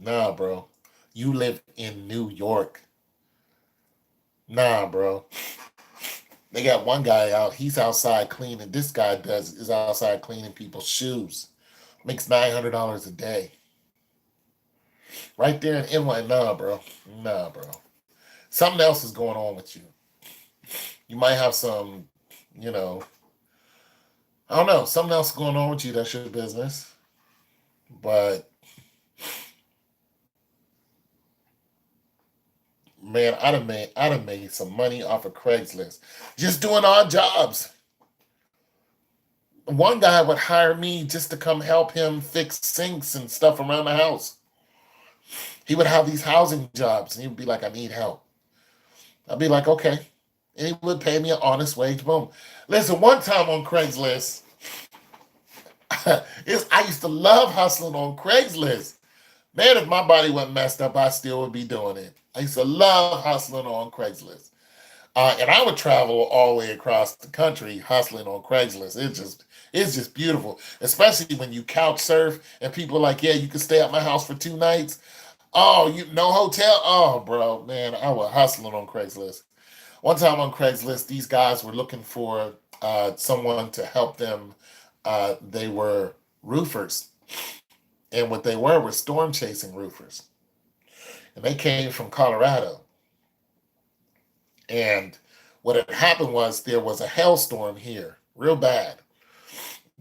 nah, bro. You live in New York. Nah, bro. They got one guy out. He's outside cleaning. This guy does is outside cleaning people's shoes. Makes $900 a day. Right there in Inland. Nah, bro. Nah, bro. Something else is going on with you. You might have some, you know, I don't know, something else going on with you. That's your business. But man, I'd have made some money off of Craigslist. Just doing odd jobs. One guy would hire me just to come help him fix sinks and stuff around the house. He would have these housing jobs and he would be like, I need help. I'd be like, okay. And he would pay me an honest wage. Boom. Listen, one time on Craigslist, I used to love hustling on Craigslist. Man, if my body wasn't messed up, I still would be doing it. I used to love hustling on Craigslist. And I would travel all the way across the country hustling on Craigslist. It's just beautiful, especially when you couch surf and people are like, yeah, you can stay at my house for 2 nights. Oh, you no hotel? Oh, bro, man, I was hustling on Craigslist. One time on Craigslist, these guys were looking for someone to help them. They were roofers, and what they were storm chasing roofers, and they came from Colorado. And what had happened was there was a hailstorm here, real bad,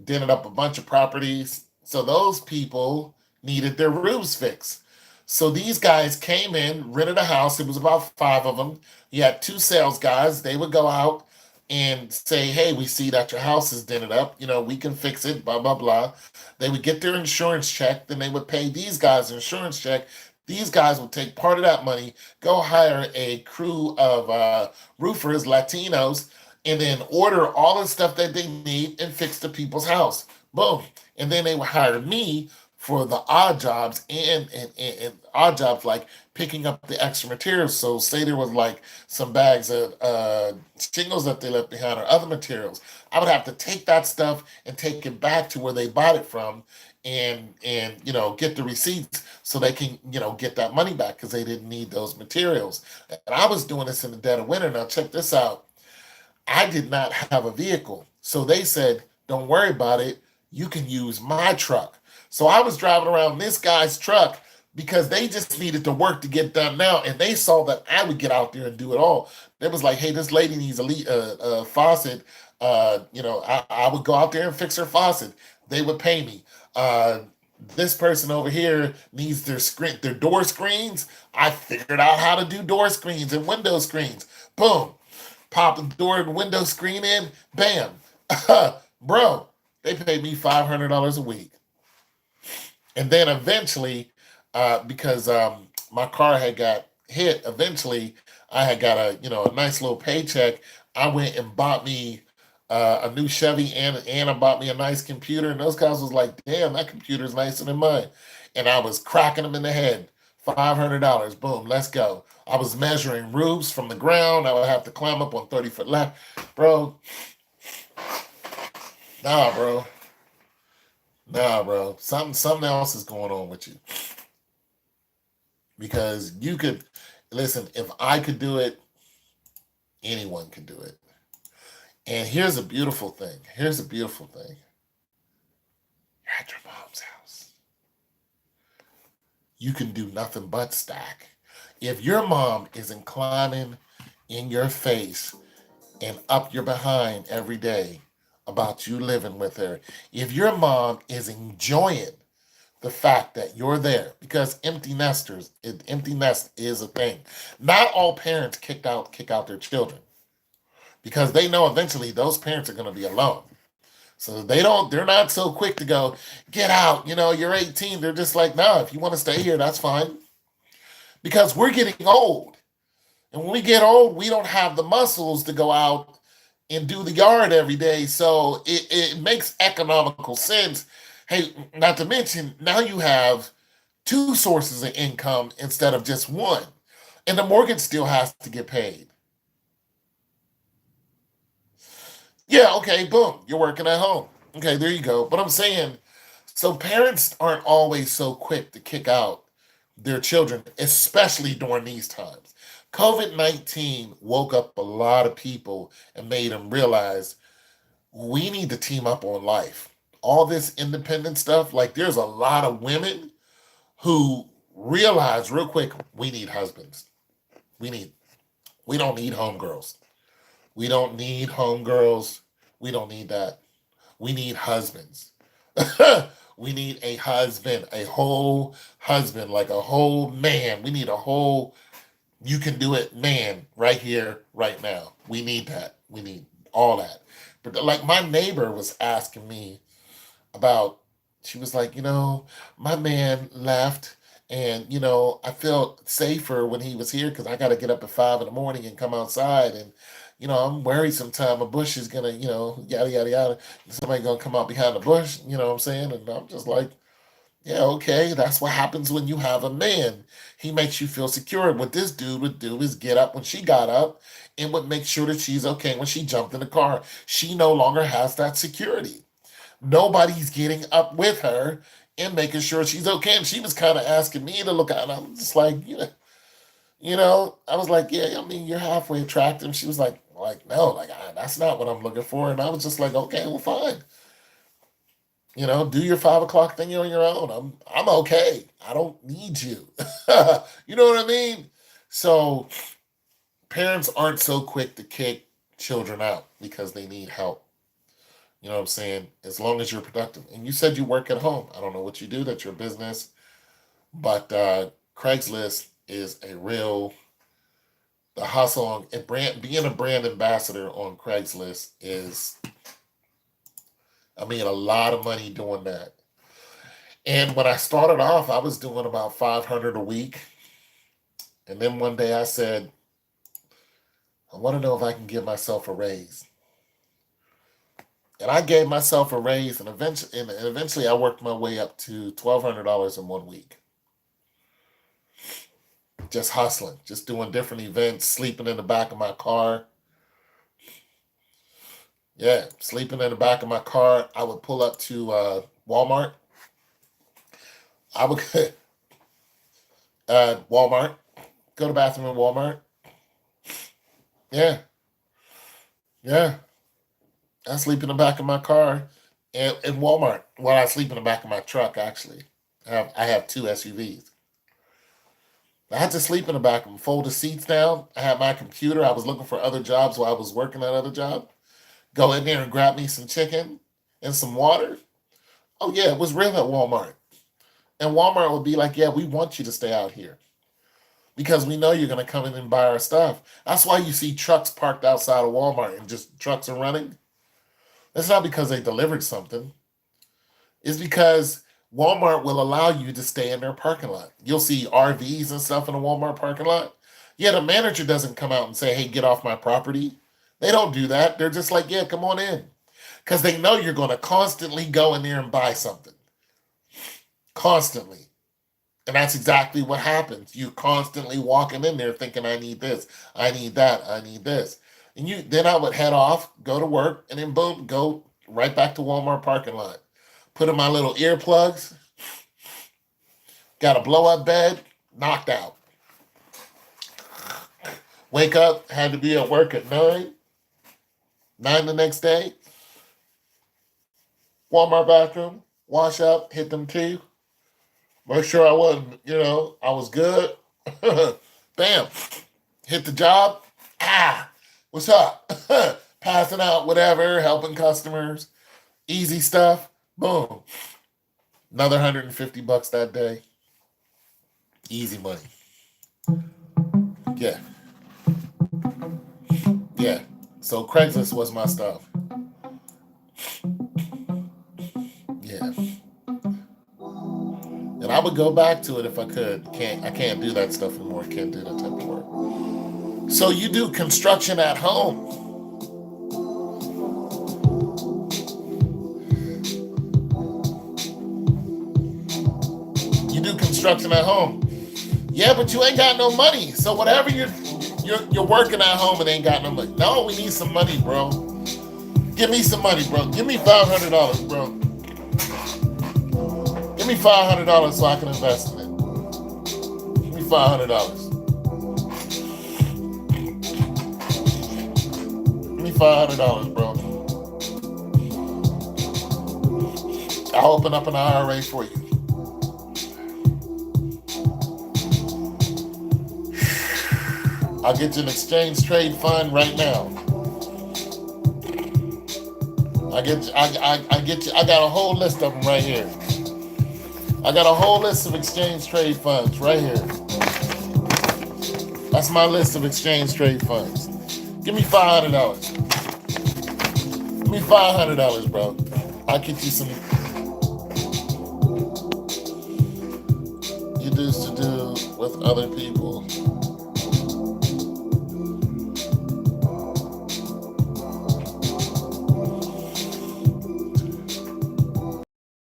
dented up a bunch of properties. So those people needed their roofs fixed. So these guys came in, rented a house. It was about five of them. You had two sales guys. They would go out and say, hey, we see that your house is dented up. We can fix it, blah, blah, blah. They would get their insurance check. Then they would pay these guys an insurance check. These guys would take part of that money, go hire a crew of roofers, Latinos, and then order all the stuff that they need and fix the people's house. Boom. And then they would hire me for the odd jobs and odd jobs like picking up the extra materials. So say there was like some bags of shingles that they left behind or other materials. I would have to take that stuff and take it back to where they bought it from and get the receipts so they can get that money back because they didn't need those materials. And I was doing this in the dead of winter. Now check this out. I did not have a vehicle. So they said, don't worry about it. You can use my truck. So I was driving around this guy's truck because they just needed to work to get done now. And they saw that I would get out there and do it all. They was like, hey, this lady needs a faucet. I would go out there and fix their faucet. They would pay me. Uh, this person over here needs their door screens. I figured out how to do door screens and window screens. Boom, pop the door and window screen in. Bam, bro. They paid me $500 a week, and then eventually, because my car had got hit, eventually I had got a nice little paycheck. I went and bought me a new Chevy, and I bought me a nice computer. And those guys was like, "Damn, that computer's nicer than mine." And I was cracking them in the head. $500. Boom, let's go. I was measuring roofs from the ground. I would have to climb up on 30-foot ladder. Bro, nah, bro. Nah, bro. Something else is going on with you. Because you could listen, if I could do it, anyone can do it. And here's a beautiful thing. Here's a beautiful thing. You're at your mom's house. You can do nothing but stack. If your mom isn't climbing in your face and up your behind every day about you living with her, if your mom is enjoying the fact that you're there, because empty nest is a thing. Not all parents kick out their children because they know eventually those parents are going to be alone. So they're not so quick to go, get out, you're 18. They're just like, no, if you want to stay here, that's fine. Because we're getting old. And when we get old, we don't have the muscles to go out and do the yard every day. So it makes economical sense. Hey, not to mention, now you have two sources of income instead of just one. And the mortgage still has to get paid. Yeah, okay, boom, you're working at home. Okay, there you go. But I'm saying, so parents aren't always so quick to kick out their children, especially during these times. COVID-19 woke up a lot of people and made them realize we need to team up on life. All this independent stuff, like there's a lot of women who realize real quick we need husbands. We need we don't need homegirls. We don't need homegirls. We don't need that. We need husbands. We need a husband, a whole husband, like a whole man. We need a whole you can do it man right here, right now. We need that. We need all that. But like my neighbor was asking me about, she was like, my man left, and I felt safer when he was here because I got to get up at 5 in the morning and come outside, and I'm worried sometime a bush is gonna, yada yada yada, somebody gonna come out behind the bush, what I'm saying? And I'm just like, yeah, okay, that's what happens when you have a man. He makes you feel secure. What this dude would do is get up when she got up and would make sure that she's okay when she jumped in the car. She no longer has that security. Nobody's getting up with her and making sure she's okay. And she was kind of asking me to look out. I'm just like, I was like, yeah, I mean, you're halfway attractive. She was like, no, like that's not what I'm looking for. And I was just like, okay, well, fine. Do your 5 o'clock thing on your own. I'm okay. I don't need you. You know what I mean? So parents aren't so quick to kick children out because they need help. You know what I'm saying? As long as you're productive. And you said you work at home. I don't know what you do, that's your business. But Craigslist is a real the hustle on and brand being a brand ambassador on Craigslist is I mean a lot of money doing that. And when I started off, I was doing about 500 a week. And then one day I said, I want to know if I can give myself a raise. And I gave myself a raise, and eventually I worked my way up to $1,200 in 1 week. Just hustling, just doing different events, sleeping in the back of my car. Yeah, sleeping in the back of my car. I would pull up to Walmart. I would Walmart, go to the bathroom in Walmart. Yeah, yeah. I sleep in the back of my car in Walmart. Well, I sleep in the back of my truck, actually. I have two SUVs. I had to sleep in the back of them, fold the seats down. I had my computer. I was looking for other jobs while I was working that other job. Go in there and grab me some chicken and some water. Oh yeah, it was real at Walmart. And Walmart would be like, yeah, we want you to stay out here because we know you're going to come in and buy our stuff. That's why you see trucks parked outside of Walmart and just trucks are running. That's not because they delivered something. It's because Walmart will allow you to stay in their parking lot. You'll see RVs and stuff in a Walmart parking lot. Yeah, the manager doesn't come out and say, hey, get off my property. They don't do that. They're just like, yeah, come on in. Because they know you're going to constantly go in there and buy something. Constantly. And that's exactly what happens. You're constantly walking in there thinking, I need this, I need that, I need this. And then I would head off, go to work, and then boom, go right back to Walmart parking lot. Put in my little earplugs, got a blow up bed, knocked out. Wake up, had to be at work at 9 the next day. Walmart bathroom, wash up, hit them two. Make sure I wasn't, I was good. Bam. Hit the job. What's up? Passing out whatever, helping customers. Easy stuff. Boom. Another $150 that day. Easy money. Yeah. Yeah. So Craigslist was my stuff. Yeah. And I would go back to it if I could. I can't do that stuff anymore. Can't do that type of work. So you do construction at home. You do construction at home. Yeah, but you ain't got no money. So whatever you're working at home and ain't got no money. No, we need some money, bro. Give me some money, bro. Give me $500, bro. Give me $500 so I can invest in it. Give me $500. Give me $500, bro. I'll open up an IRA for you. I'll get you an exchange trade fund right now. I got a whole list of them right here. I got a whole list of exchange trade funds right here. That's my list of exchange trade funds. Give me $500. Give me $500, bro. I'll get you some. You do to do with other people.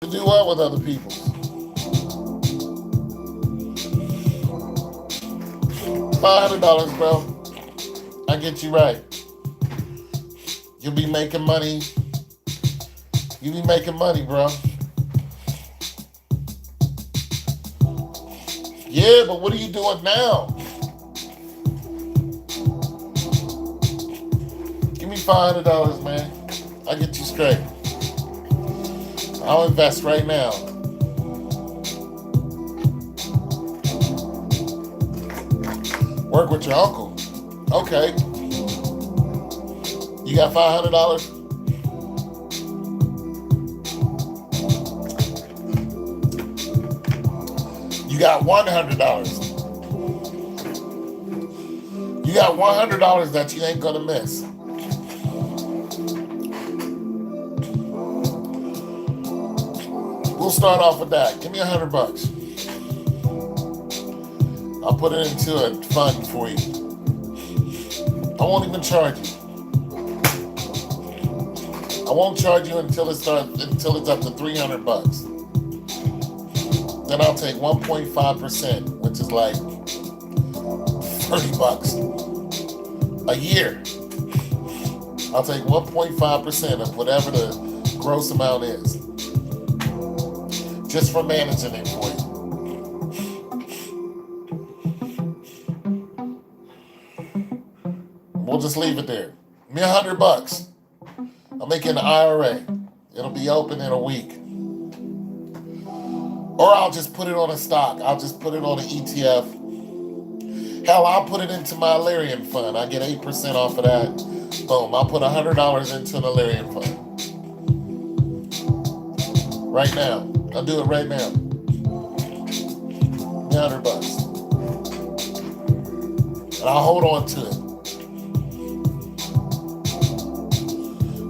To do what with other people? $500, bro. I get you right. You'll be making money. You be making money, bro. Yeah, but what are you doing now? Give me $500, man. I'll get you straight. I'll invest right now. Work with your uncle. Okay. You got $500? You got $100. You got $100 that you ain't gonna miss. We'll start off with that. Give me $100. I'll put it into a fund for you. I won't even charge you. I won't charge you until it's up to $300. Then I'll take 1.5%, which is like $30 a year. I'll take 1.5% of whatever the gross amount is, just for managing it for you. We'll just leave it there. Give me $100. I'll make it an IRA. It'll be open in a week. Or I'll just put it on a stock. I'll just put it on an ETF. Hell, I'll put it into my Alerian fund. I get 8% off of that. Boom, I'll put $100 into the Larian fund. Right now. I'll do it right now. $100. And I'll hold on to it.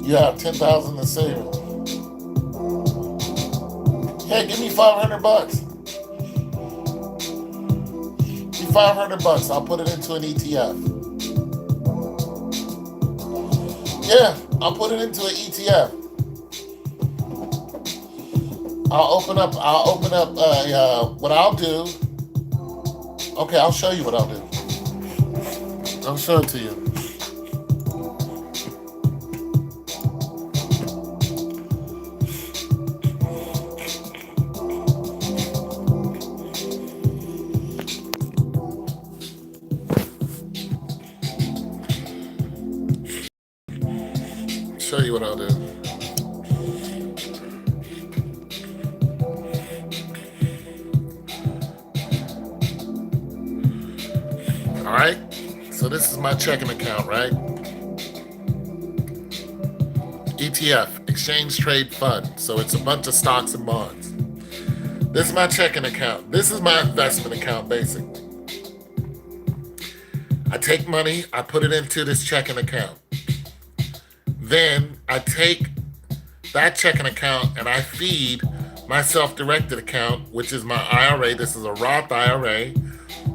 You have 10,000 to save it. Hey, give me $500. Give me $500. I'll put it into an ETF. Yeah, I'll put it into an ETF. I'll open up what I'll do. Okay, I'll show you what I'll do. I'll show it to you. Show you what I'll do. All right. So this is my checking account, right? ETF, Exchange Trade Fund. So it's a bunch of stocks and bonds. This is my checking account. This is my investment account, basically. I take money, I put it into this checking account. Then I take that checking account and I feed my self-directed account, which is my IRA. This is a Roth IRA,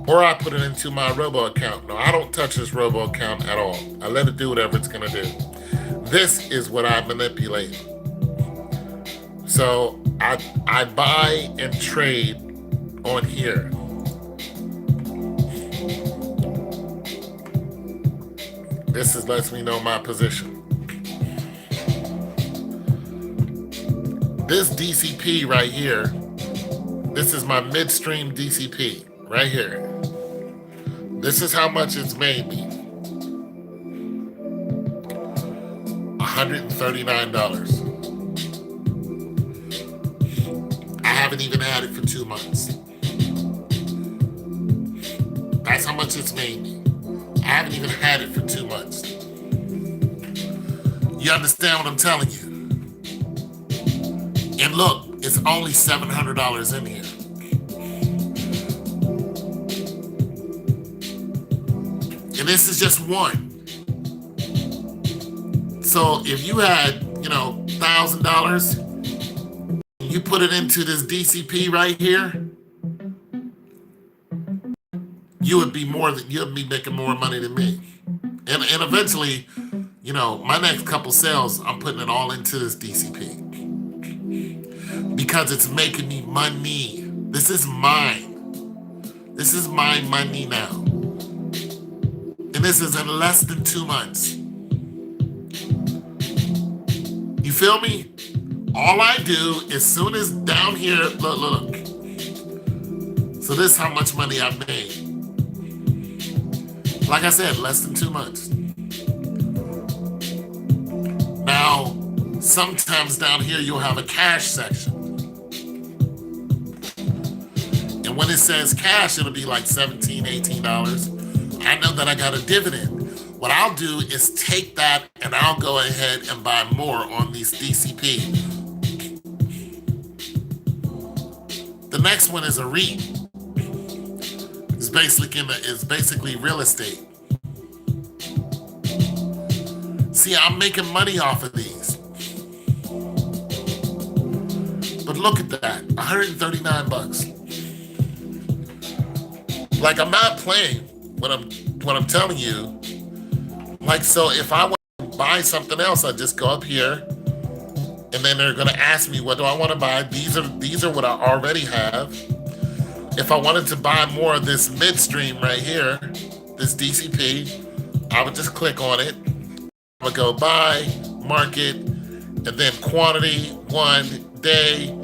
or I put it into my robo account. No, I don't touch this robo account at all. I let it do whatever it's gonna do. This is what I manipulate. So I buy and trade on here. This is lets me know my position. This DCP right here, this is my midstream DCP right here. This is how much it's made me. $139. I haven't even had it for 2 months. That's how much it's made me. I haven't even had it for 2 months. You understand what I'm telling you? And look, it's only $700 in here. And this is just one. So if you had, $1,000, you put it into this DCP right here, you'd be making more money than me. And eventually, my next couple sales, I'm putting it all into this DCP. Because it's making me money. This is mine. This is my money now. And this is in less than 2 months. You feel me? All I do, as soon as down here, look. So this is how much money I've made. Like I said, less than 2 months. Now, sometimes down here, you'll have a cash section. And when it says cash, it'll be like $17, $18. I know that I got a dividend. What I'll do is take that and I'll go ahead and buy more on these DCP. The next one is a REIT. It's basically real estate. See, I'm making money off of these. But look at that, $139. Like, I'm not playing what I'm telling you. Like, so if I want to buy something else, I just go up here and then they're gonna ask me, what do I want to buy? These are what I already have. If I wanted to buy more of this midstream right here, this DCP, I would just click on it. I would go buy, market, and then quantity, 1 day.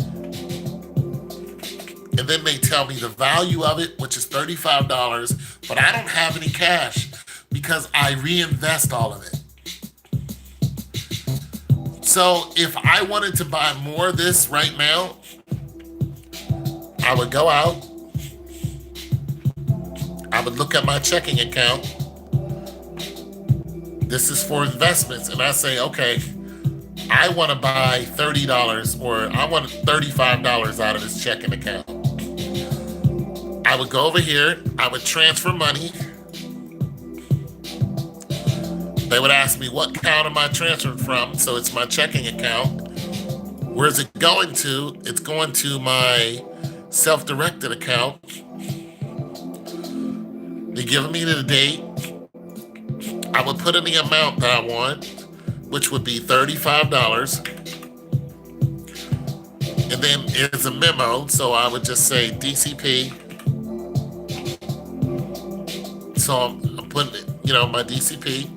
And then they tell me the value of it, which is $35, but I don't have any cash because I reinvest all of it. So if I wanted to buy more of this right now, I would go out, I would look at my checking account, This is for investments. And I say, okay, I want to buy $30 or I want $35 out of this checking account. I would go over here, I would transfer money. They would ask me what account am I transferring from? So it's my checking account. Where's it going to? It's going to my self-directed account. They're giving me the date. I would put in the amount that I want, which would be $35. And then it's a memo, so I would just say DCP. So I'm putting, my DCP.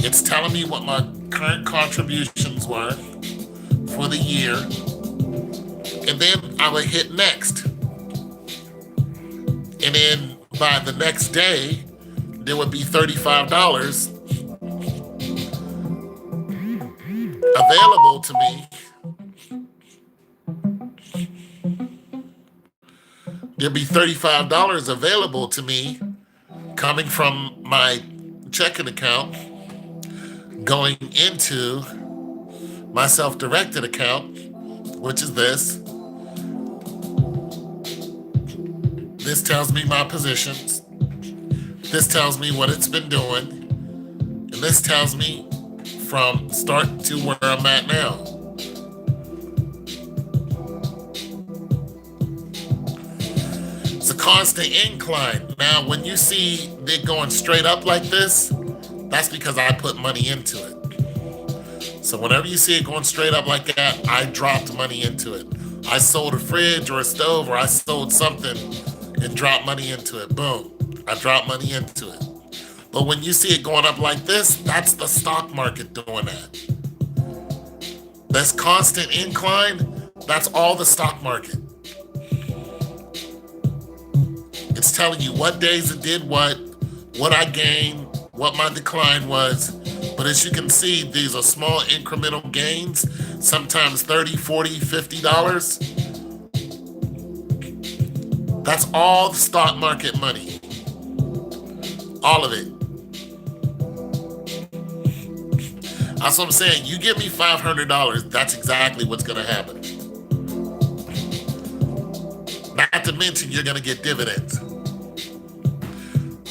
It's telling me what my current contributions were for the year. And then I would hit next. And then by the next day, there would be $35 available to me. There'd be $35 available to me coming from my checking account, going into my self-directed account, which is this. This tells me my positions. This tells me what it's been doing. And this tells me from start to where I'm at now. It's a constant incline. Now, when you see it going straight up like this, that's because I put money into it. So whenever you see it going straight up like that, I dropped money into it. I sold a fridge or a stove, or I sold something and dropped money into it. Boom. I dropped money into it. But when you see it going up like this, that's the stock market doing that. This constant incline, that's all the stock market. It's telling you what days it did what I gained, what my decline was. But as you can see, these are small incremental gains, sometimes $30, $40, $50. That's all the stock market money. All of it. That's what I'm saying. You give me $500, that's exactly what's going to happen. Not to mention, you're going to get dividends.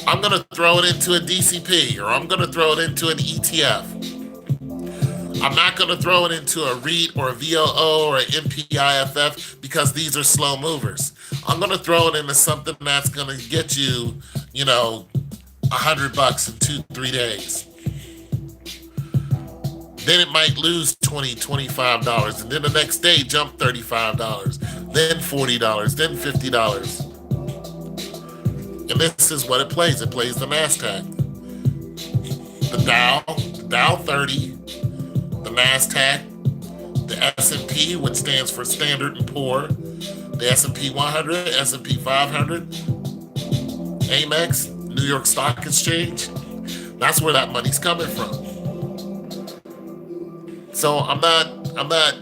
I'm going to throw it into a DCP, or I'm going to throw it into an ETF. I'm not going to throw it into a REIT or a VOO or an MPIFF because these are slow movers. I'm going to throw it into something that's going to get you, $100 in 2-3 days. Then it might lose $20, $25, and then the next day jump $35, then $40, then $50. And this is what it plays. It plays the NASDAQ, the Dow 30, the NASDAQ, the S&P, which stands for Standard & Poor, the S&P 100, S&P 500, Amex, New York Stock Exchange. That's where that money's coming from. So I'm not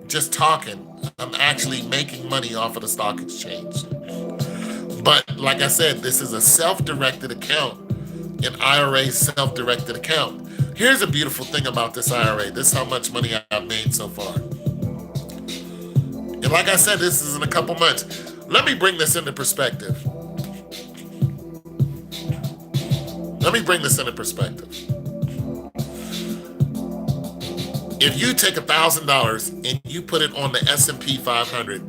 just talking. I'm actually making money off of the stock exchange. But like I said, this is a self-directed account, an IRA self-directed account. Here's a beautiful thing about this IRA. This is how much money I've made so far. And like I said, this is in a couple months. Let me bring this into perspective. If you take $1,000 and you put it on the S&P 500,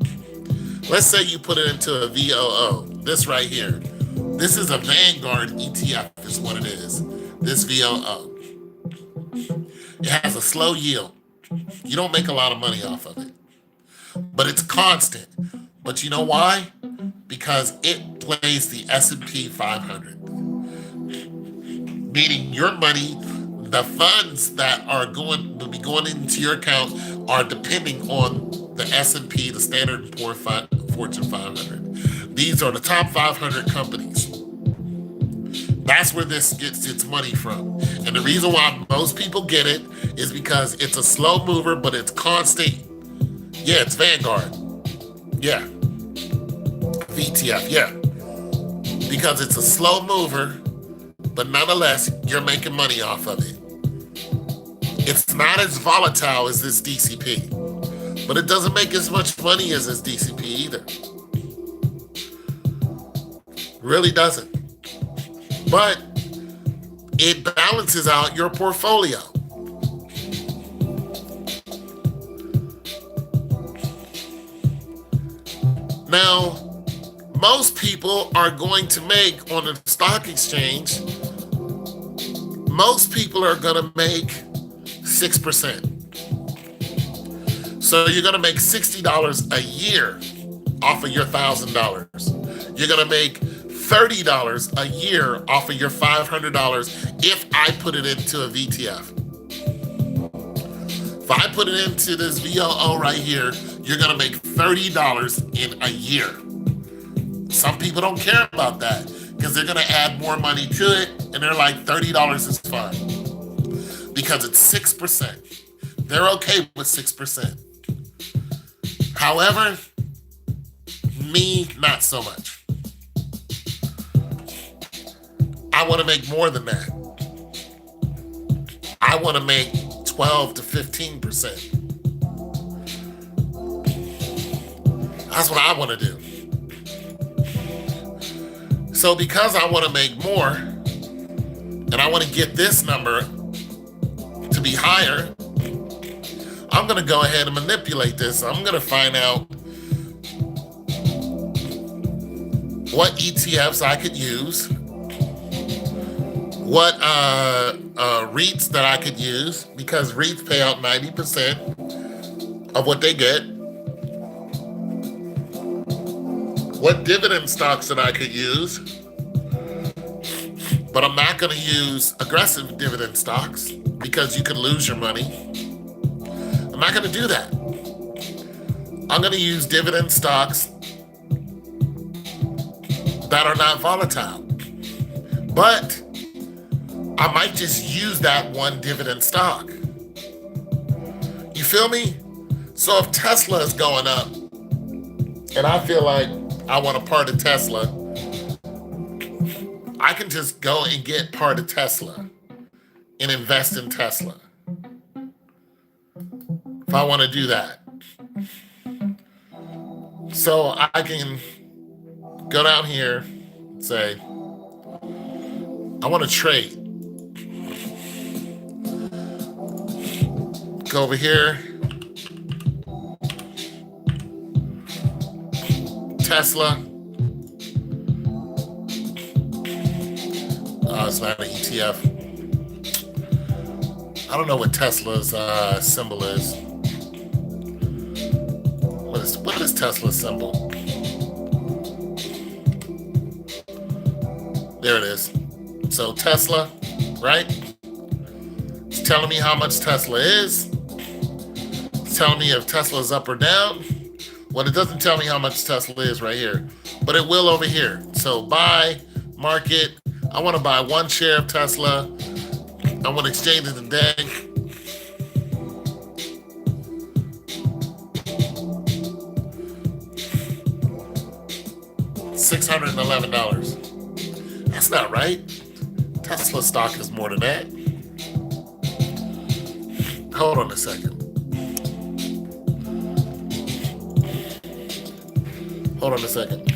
let's say you put it into a VOO, this right here. This is a Vanguard ETF is what it is, this VOO. It has a slow yield. You don't make a lot of money off of it, but it's constant. But you know why? Because it plays the S&P 500. Meaning your money, the funds that will be going into your account are depending on the S&P, the Standard & Poor Fortune 500. These are the top 500 companies. That's where this gets its money from. And the reason why most people get it is because it's a slow mover, but it's constant. Yeah, it's Vanguard. Yeah. VTF, yeah. Because it's a slow mover, but nonetheless, you're making money off of it. It's not as volatile as this DCP, but it doesn't make as much money as this DCP either. Really doesn't. But it balances out your portfolio. Now, most people are going to make on the stock exchange, most people are going to make 6%. So you're going to make $60 a year off of your $1,000. You're going to make $30 a year off of your $500 if I put it into a VTF. If I put it into this VOO right here, you're going to make $30 in a year. Some people don't care about that because they're going to add more money to it, and they're like, $30 is fine because it's 6%. They're okay with 6%. However, me, not so much. I want to make more than that. I want to make 12 to 15%. That's what I want to do. So because I want to make more, and I want to get this number to be higher, I'm going to go ahead and manipulate this. I'm going to find out what ETFs I could use, what REITs that I could use, because REITs pay out 90% of what they get, what dividend stocks that I could use, but I'm not going to use aggressive dividend stocks because you could lose your money. I'm not going to do that. I'm going to use dividend stocks that are not volatile. But I might just use that one dividend stock. You feel me? So if Tesla is going up and I feel like I want a part of Tesla, I can just go and get part of Tesla and invest in Tesla. If I want to do that. So I can go down here and say, I want to trade. Go over here. Tesla. It's not an ETF. I don't know what Tesla's symbol is. What is Tesla's symbol? There it is. So Tesla, right? It's telling me how much Tesla is. It's telling me if Tesla's up or down. Well, it doesn't tell me how much Tesla is right here, but it will over here. So buy, market. I want to buy 1 share of Tesla. I want to exchange it today. $611. That's not right. Tesla stock is more than that. Hold on a second. Hold on a second.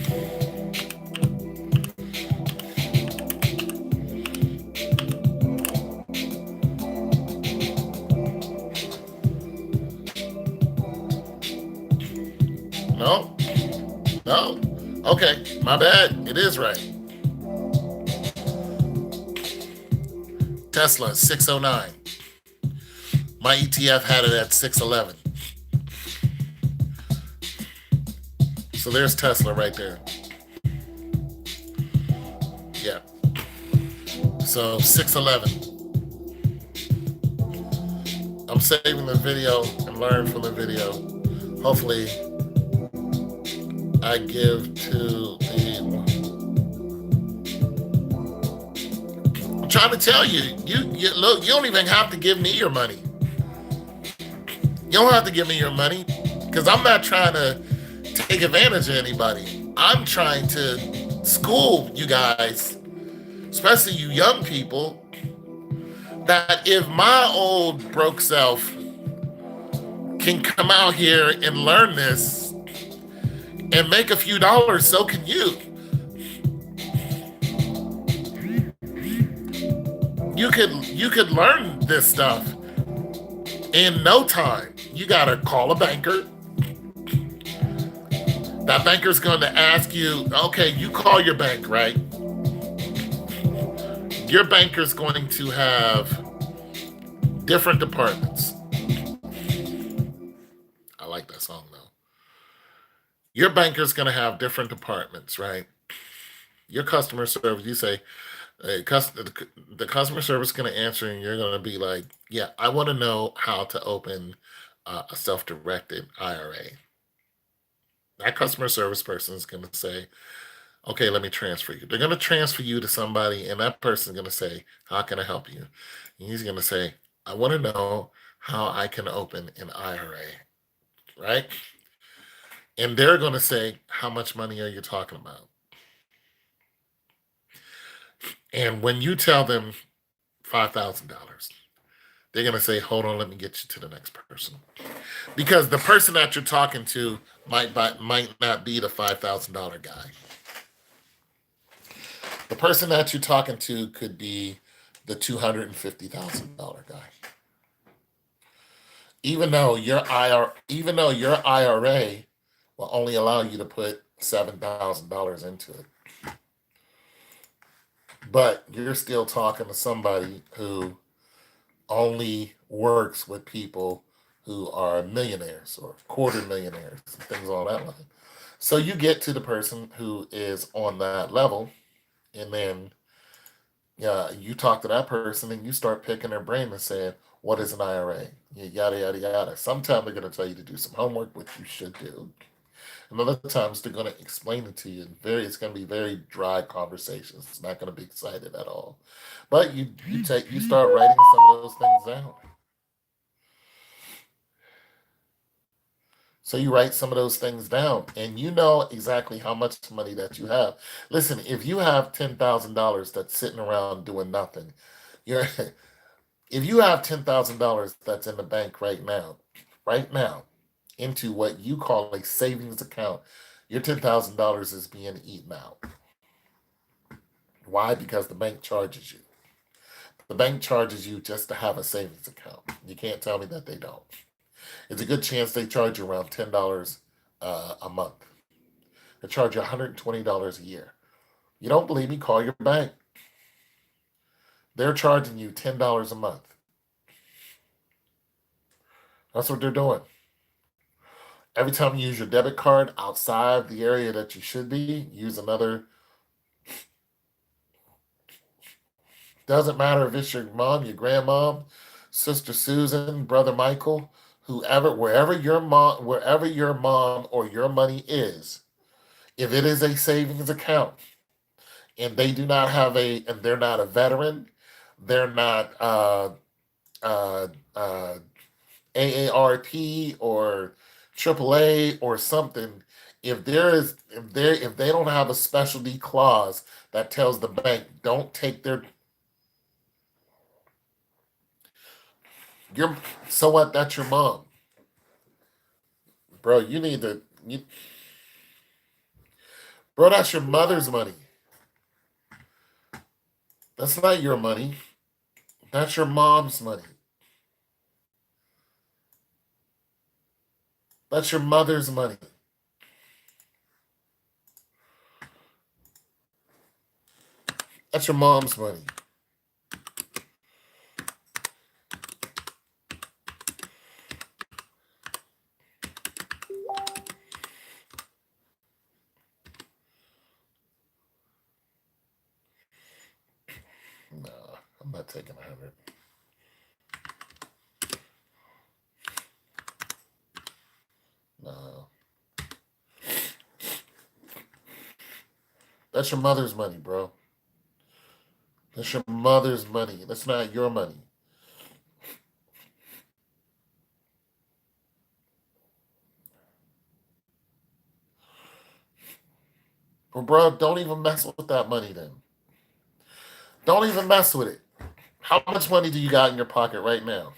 No. Okay, my bad. It is right. Tesla, 609. My ETF had it at 611. So there's Tesla right there. Yeah. So 611. I'm saving the video and learn from the video. Hopefully I give to the... I'm trying to tell you, you look, you don't even have to give me your money. You don't have to give me your money because I'm not trying to take advantage of anybody. I'm trying to school you guys especially you young people, that if my old broke self can come out here and learn this and make a few dollars, so can you. You could learn this stuff in no time. You gotta call a banker. That banker's going to ask you, okay, you call your bank, right? Your banker's going to have different departments. I like that song though. Your banker's going to have different departments, right? Your customer service, you say, hey, the customer service is going to answer, and you're going to be like, yeah, I want to know how to open a self directed IRA. That customer service person is going to say, okay, let me transfer you. They're going to transfer you to somebody, and that person's going to say, how can I help you? And he's going to say, I want to know how I can open an IRA, right? And they're going to say, how much money are you talking about? And when you tell them $5,000, they're going to say, hold on, let me get you to the next person. Because the person that you're talking to might not be the $5,000 guy. The person that you're talking to could be the $250,000 guy. Even though your IRA will only allow you to put $7,000 into it, but you're still talking to somebody who only works with people who are millionaires or quarter millionaires, things on that line. So you get to the person who is on that level, and then you talk to that person and you start picking their brain and saying, what is an IRA? Yada, yada, yada. Sometimes they're going to tell you to do some homework, which you should do. And other times they're going to explain it to you. It's going to be very dry conversations. It's not going to be excited at all. But you start writing some of those things down. So you write some of those things down, and you know exactly how much money that you have. Listen, if you have $10,000 that's sitting around doing nothing, you're if you have $10,000 that's in the bank right now, into what you call a savings account, your $10,000 is being eaten out. Why? Because the bank charges you. The bank charges you just to have a savings account. You can't tell me that they don't. It's a good chance they charge you around $10 a month. They charge you $120 a year. You don't believe me? Call your bank. They're charging you $10 a month. That's what they're doing. Every time you use your debit card outside the area that you should be, use another. Doesn't matter if it's your mom, your grandmom, sister Susan, brother Michael, whoever, wherever your mom or your money is, if it is a savings account and and they're not a veteran, they're not uh, uh, AARP or AAA or something. If they don't have a specialty clause that tells the bank don't take your so what? That's your mom, bro. Bro. That's your mother's money. That's not your money. That's your mom's money. That's your mother's money. That's your mom's money. No, I'm not taking 100. No, that's your mother's money, bro. That's your mother's money. That's not your money. Well, bro, don't even mess with that money then. Don't even mess with it. How much money do you got in your pocket right now?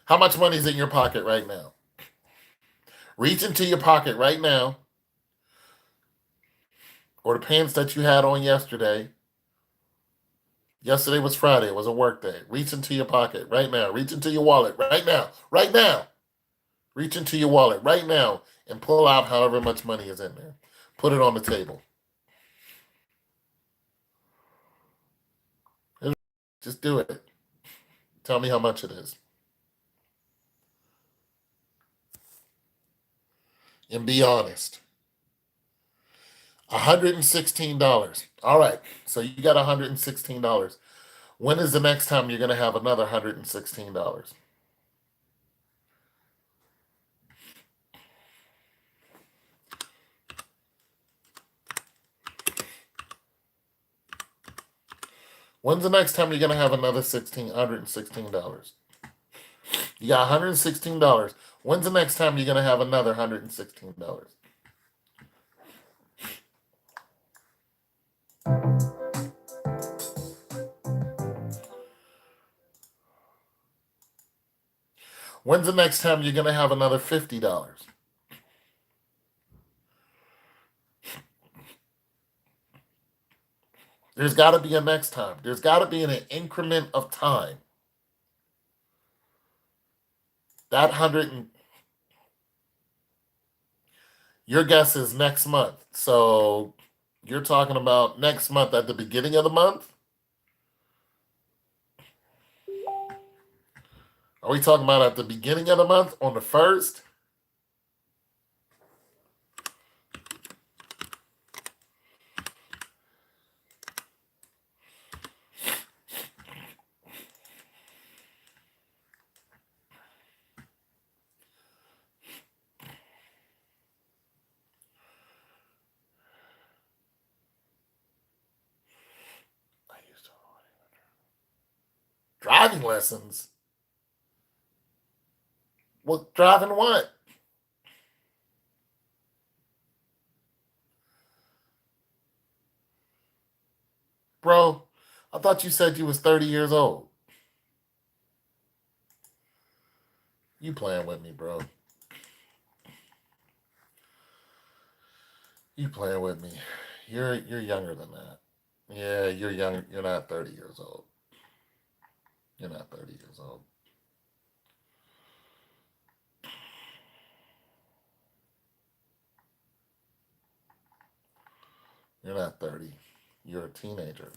How much money is in your pocket right now? Reach into your pocket right now, or the pants that you had on yesterday. Yesterday was Friday. It was a work day. Reach into your pocket right now. Reach into your wallet right now. Right now. Reach into your wallet right now and pull out however much money is in there. Put it on the table. Just do it. Tell me how much it is. And be honest. $116. All right. So you got $116. When is the next time you're going to have another $116? When's the next time you're going to have another $116? You got $116. When's the next time you're going to have another $116? When's the next time you're going to have another $50? There's got to be a next time. There's got to be an increment of time. That 100, your guess is next month. So you're talking about next month at the beginning of the month? Are we talking about at the beginning of the month on the 1st? Driving lessons? Well, driving what? Bro, I thought you said you was 30 years old. You playing with me, bro. You playing with me. You're younger than that. Yeah, you're young. You're not 30 years old. You're not 30 years old. You're not 30. You're a teenager.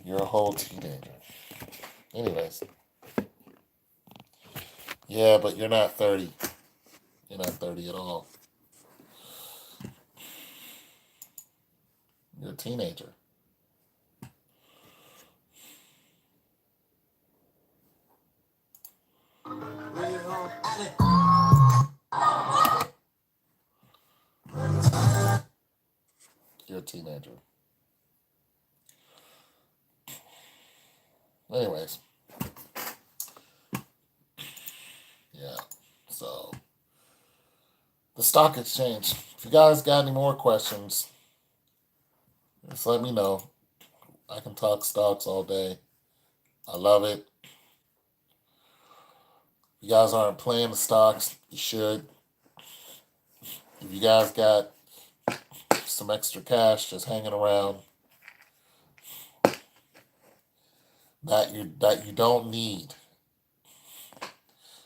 You're a whole teenager. Anyways. Yeah, but you're not 30. You're not 30 at all. You're a teenager. You're a teenager. Anyways. Yeah. So, the stock exchange. If you guys got any more questions, just let me know. I can talk stocks all day. I love it. If you guys aren't playing the stocks, you should. If you guys got some extra cash just hanging around that you don't need.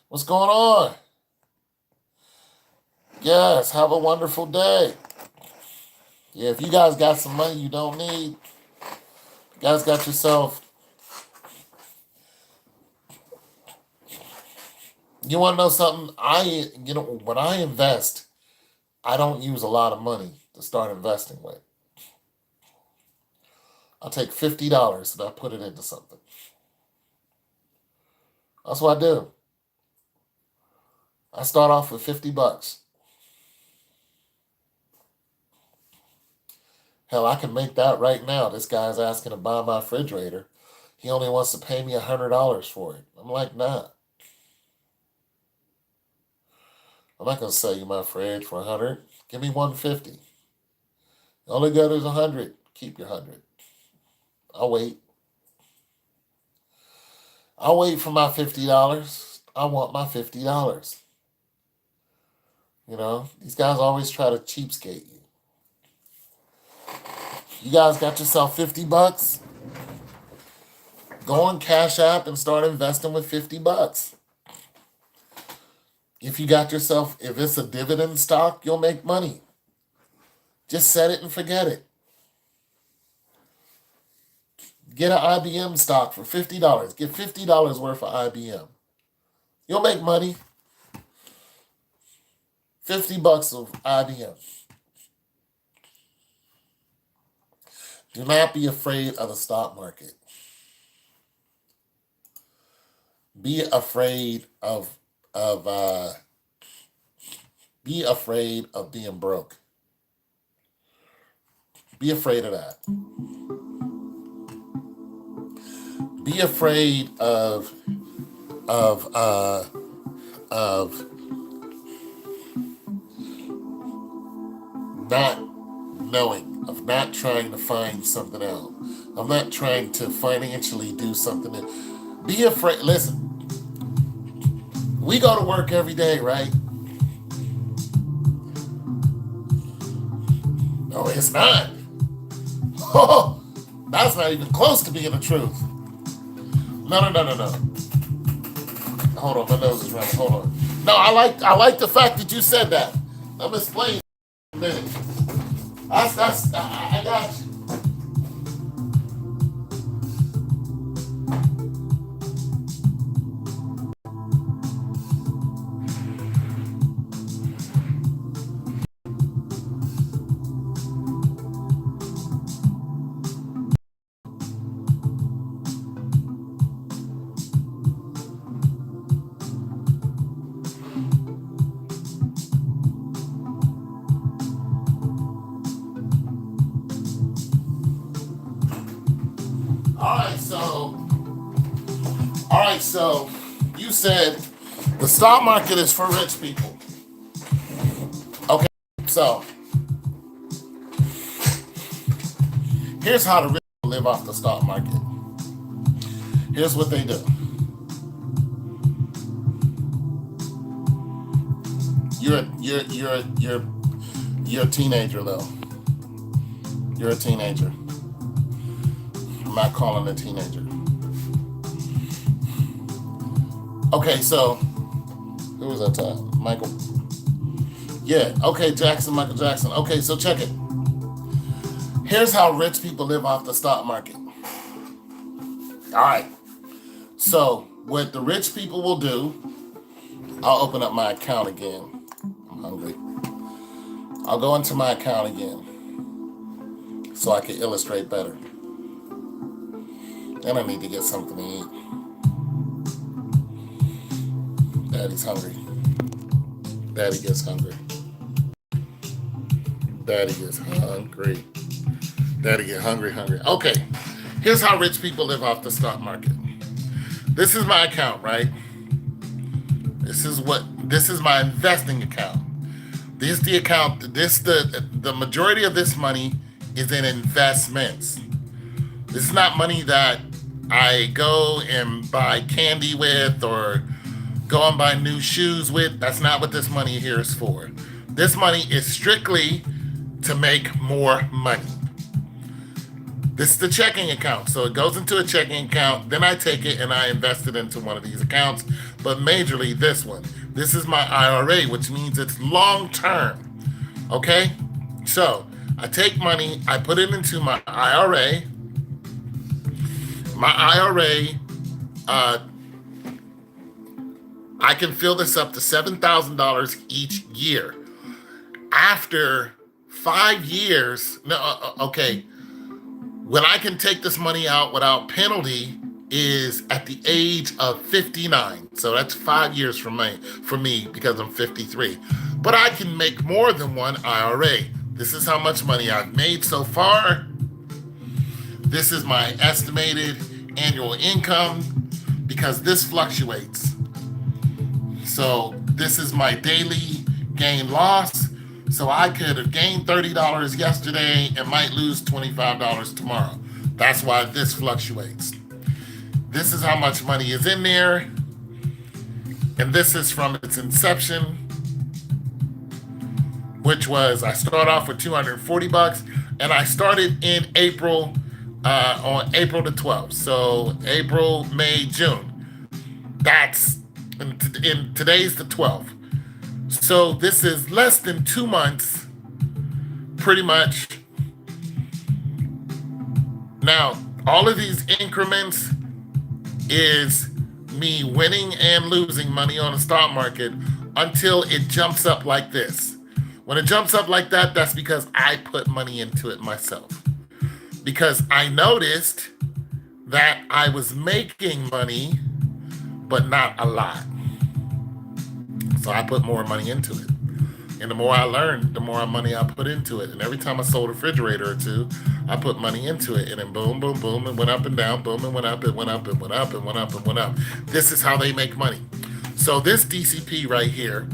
What's going on? Yes, have a wonderful day. Yeah, if you guys got some money you don't need, you guys got yourself. You want to know something? When I invest, I don't use a lot of money to start investing with. I'll take $50 and I put it into something. That's what I do. I start off with $50. Hell, I can make that right now. This guy's asking to buy my refrigerator. He only wants to pay me $100 for it. I'm like, nah. I'm not gonna sell you my fridge for 100. Give me 150. All I got is 100. Keep your 100. I'll wait. I'll wait for my $50. I want my $50. You know, these guys always try to cheapskate you. You guys got yourself 50 bucks? Go on Cash App and start investing with 50 bucks. If you got yourself, if it's a dividend stock, you'll make money. Just set it and forget it. Get an IBM stock for $50. Get $50 worth of IBM. You'll make money. 50 bucks of IBM. Do not be afraid of the stock market. Be afraid of being broke. Be afraid of that. Be afraid of not knowing, of not trying to find something out. I'm not trying to financially do something. Be afraid. Listen, we go to work every day, right? No, it's not. Oh, that's not even close to being the truth. No. Hold on, my nose is running. Hold on. No, I like the fact that you said that. I'm explaining in a minute. I got you. All right, so you said the stock market is for rich people. Okay, so here's how the rich people live off the stock market. Here's what they do. You're a teenager though. You're a teenager. I'm not calling a teenager. Okay, so who was that time? Michael. Yeah, okay, Michael Jackson. Okay, so check it. Here's how rich people live off the stock market. All right. So what the rich people will do, I'll open up my account again. I'm hungry. I'll go into my account again so I can illustrate better. And I need to get something to eat. Daddy's hungry. Daddy gets hungry. Daddy gets hungry. Daddy get hungry. Okay, here's how rich people live off the stock market. This is my account, right? This is my investing account. This is the account, the majority of this money is in investments. This is not money that I go and buy candy with or go and buy new shoes with. That's not what this money here is for. This money is strictly to make more money. This is the checking account. So it goes into a checking account, then I take it and I invest it into one of these accounts, but majorly this one. This is my IRA, which means it's long term. Okay? So I take money, I put it into my IRA. My IRA, I can fill this up to $7,000 each year. After 5 years, when I can take this money out without penalty is at the age of 59. So that's 5 years for me because I'm 53. But I can make more than one IRA. This is how much money I've made so far. This is my estimated annual income because this fluctuates. So this is my daily gain loss. So I could have gained $30 yesterday and might lose $25 tomorrow. That's why this fluctuates. This is how much money is in there. And this is from its inception, which was, I start off with $240 and I started in April, on April the 12th. So April, May, June. That's, in today's the 12th. So this is less than 2 months, pretty much. Now, all of these increments is me winning and losing money on the stock market until it jumps up like this. When it jumps up like that, that's because I put money into it myself. Because I noticed that I was making money, but not a lot. So I put more money into it. And the more I learned, the more money I put into it. And every time I sold a refrigerator or two, I put money into it. And then boom, boom, boom, and went up and down, boom, and went up and went up and went up and went up and went up. This is how they make money. So this DCP right here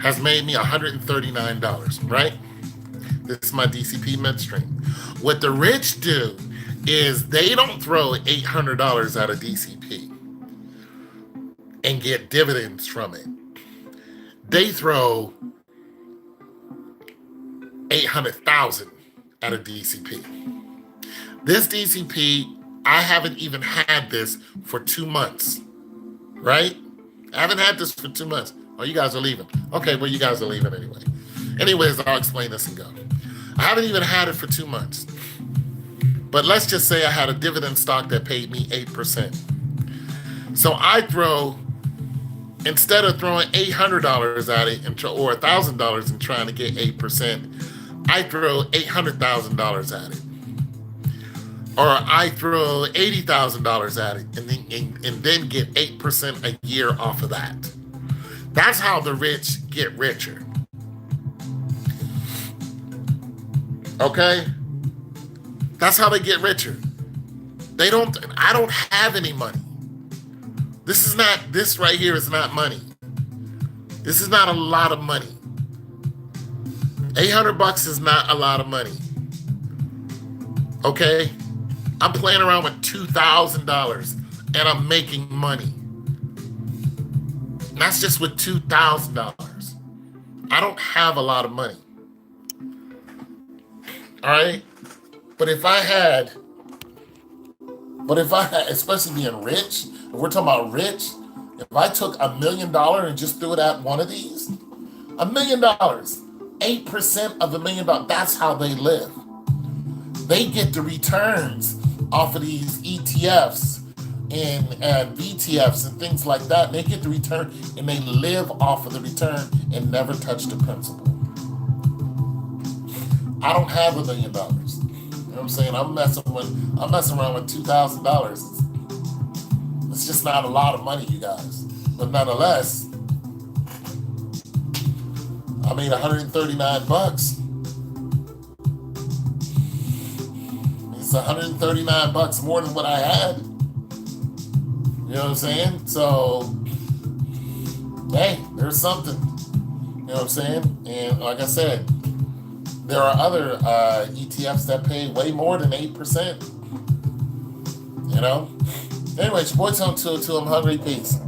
has made me $139, right? This is my DCP midstream. What the rich do is they don't throw $800 out of DCP and get dividends from it. They throw 800,000 out of DCP. This DCP, I haven't even had this for 2 months, right? I haven't had this for 2 months. Oh, you guys are leaving. Okay, well, you guys are leaving anyway. Anyways, I'll explain this and go. I haven't even had it for 2 months. But let's just say I had a dividend stock that paid me 8%. So I throw, instead of throwing $800 at it or $1,000 and trying to get 8%, I throw $800,000 at it. Or I throw $80,000 at it and then get 8% a year off of that. That's how the rich get richer. Okay? That's how they get richer. I don't have any money. This right here is not money. This is not a lot of money. $800 is not a lot of money. Okay? I'm playing around with $2,000 and I'm making money. And that's just with $2,000. I don't have a lot of money. All right? But if I had, especially being rich, if we're talking about rich, if I took $1 million and just threw it at one of these, $1 million, 8% of $1 million, that's how they live. They get the returns off of these ETFs and VTFs and things like that. And they get the return and they live off of the return and never touch the principal. I don't have $1 million. You know what I'm saying? I'm messing around with $2,000. It's just not a lot of money, you guys. But nonetheless, I made $139. It's $139 more than what I had. You know what I'm saying? So, hey, there's something. You know what I'm saying? And like I said, there are other ETFs that pay way more than 8%. You know? Anyways, your boy Tone 202, I'm hungry. Peace.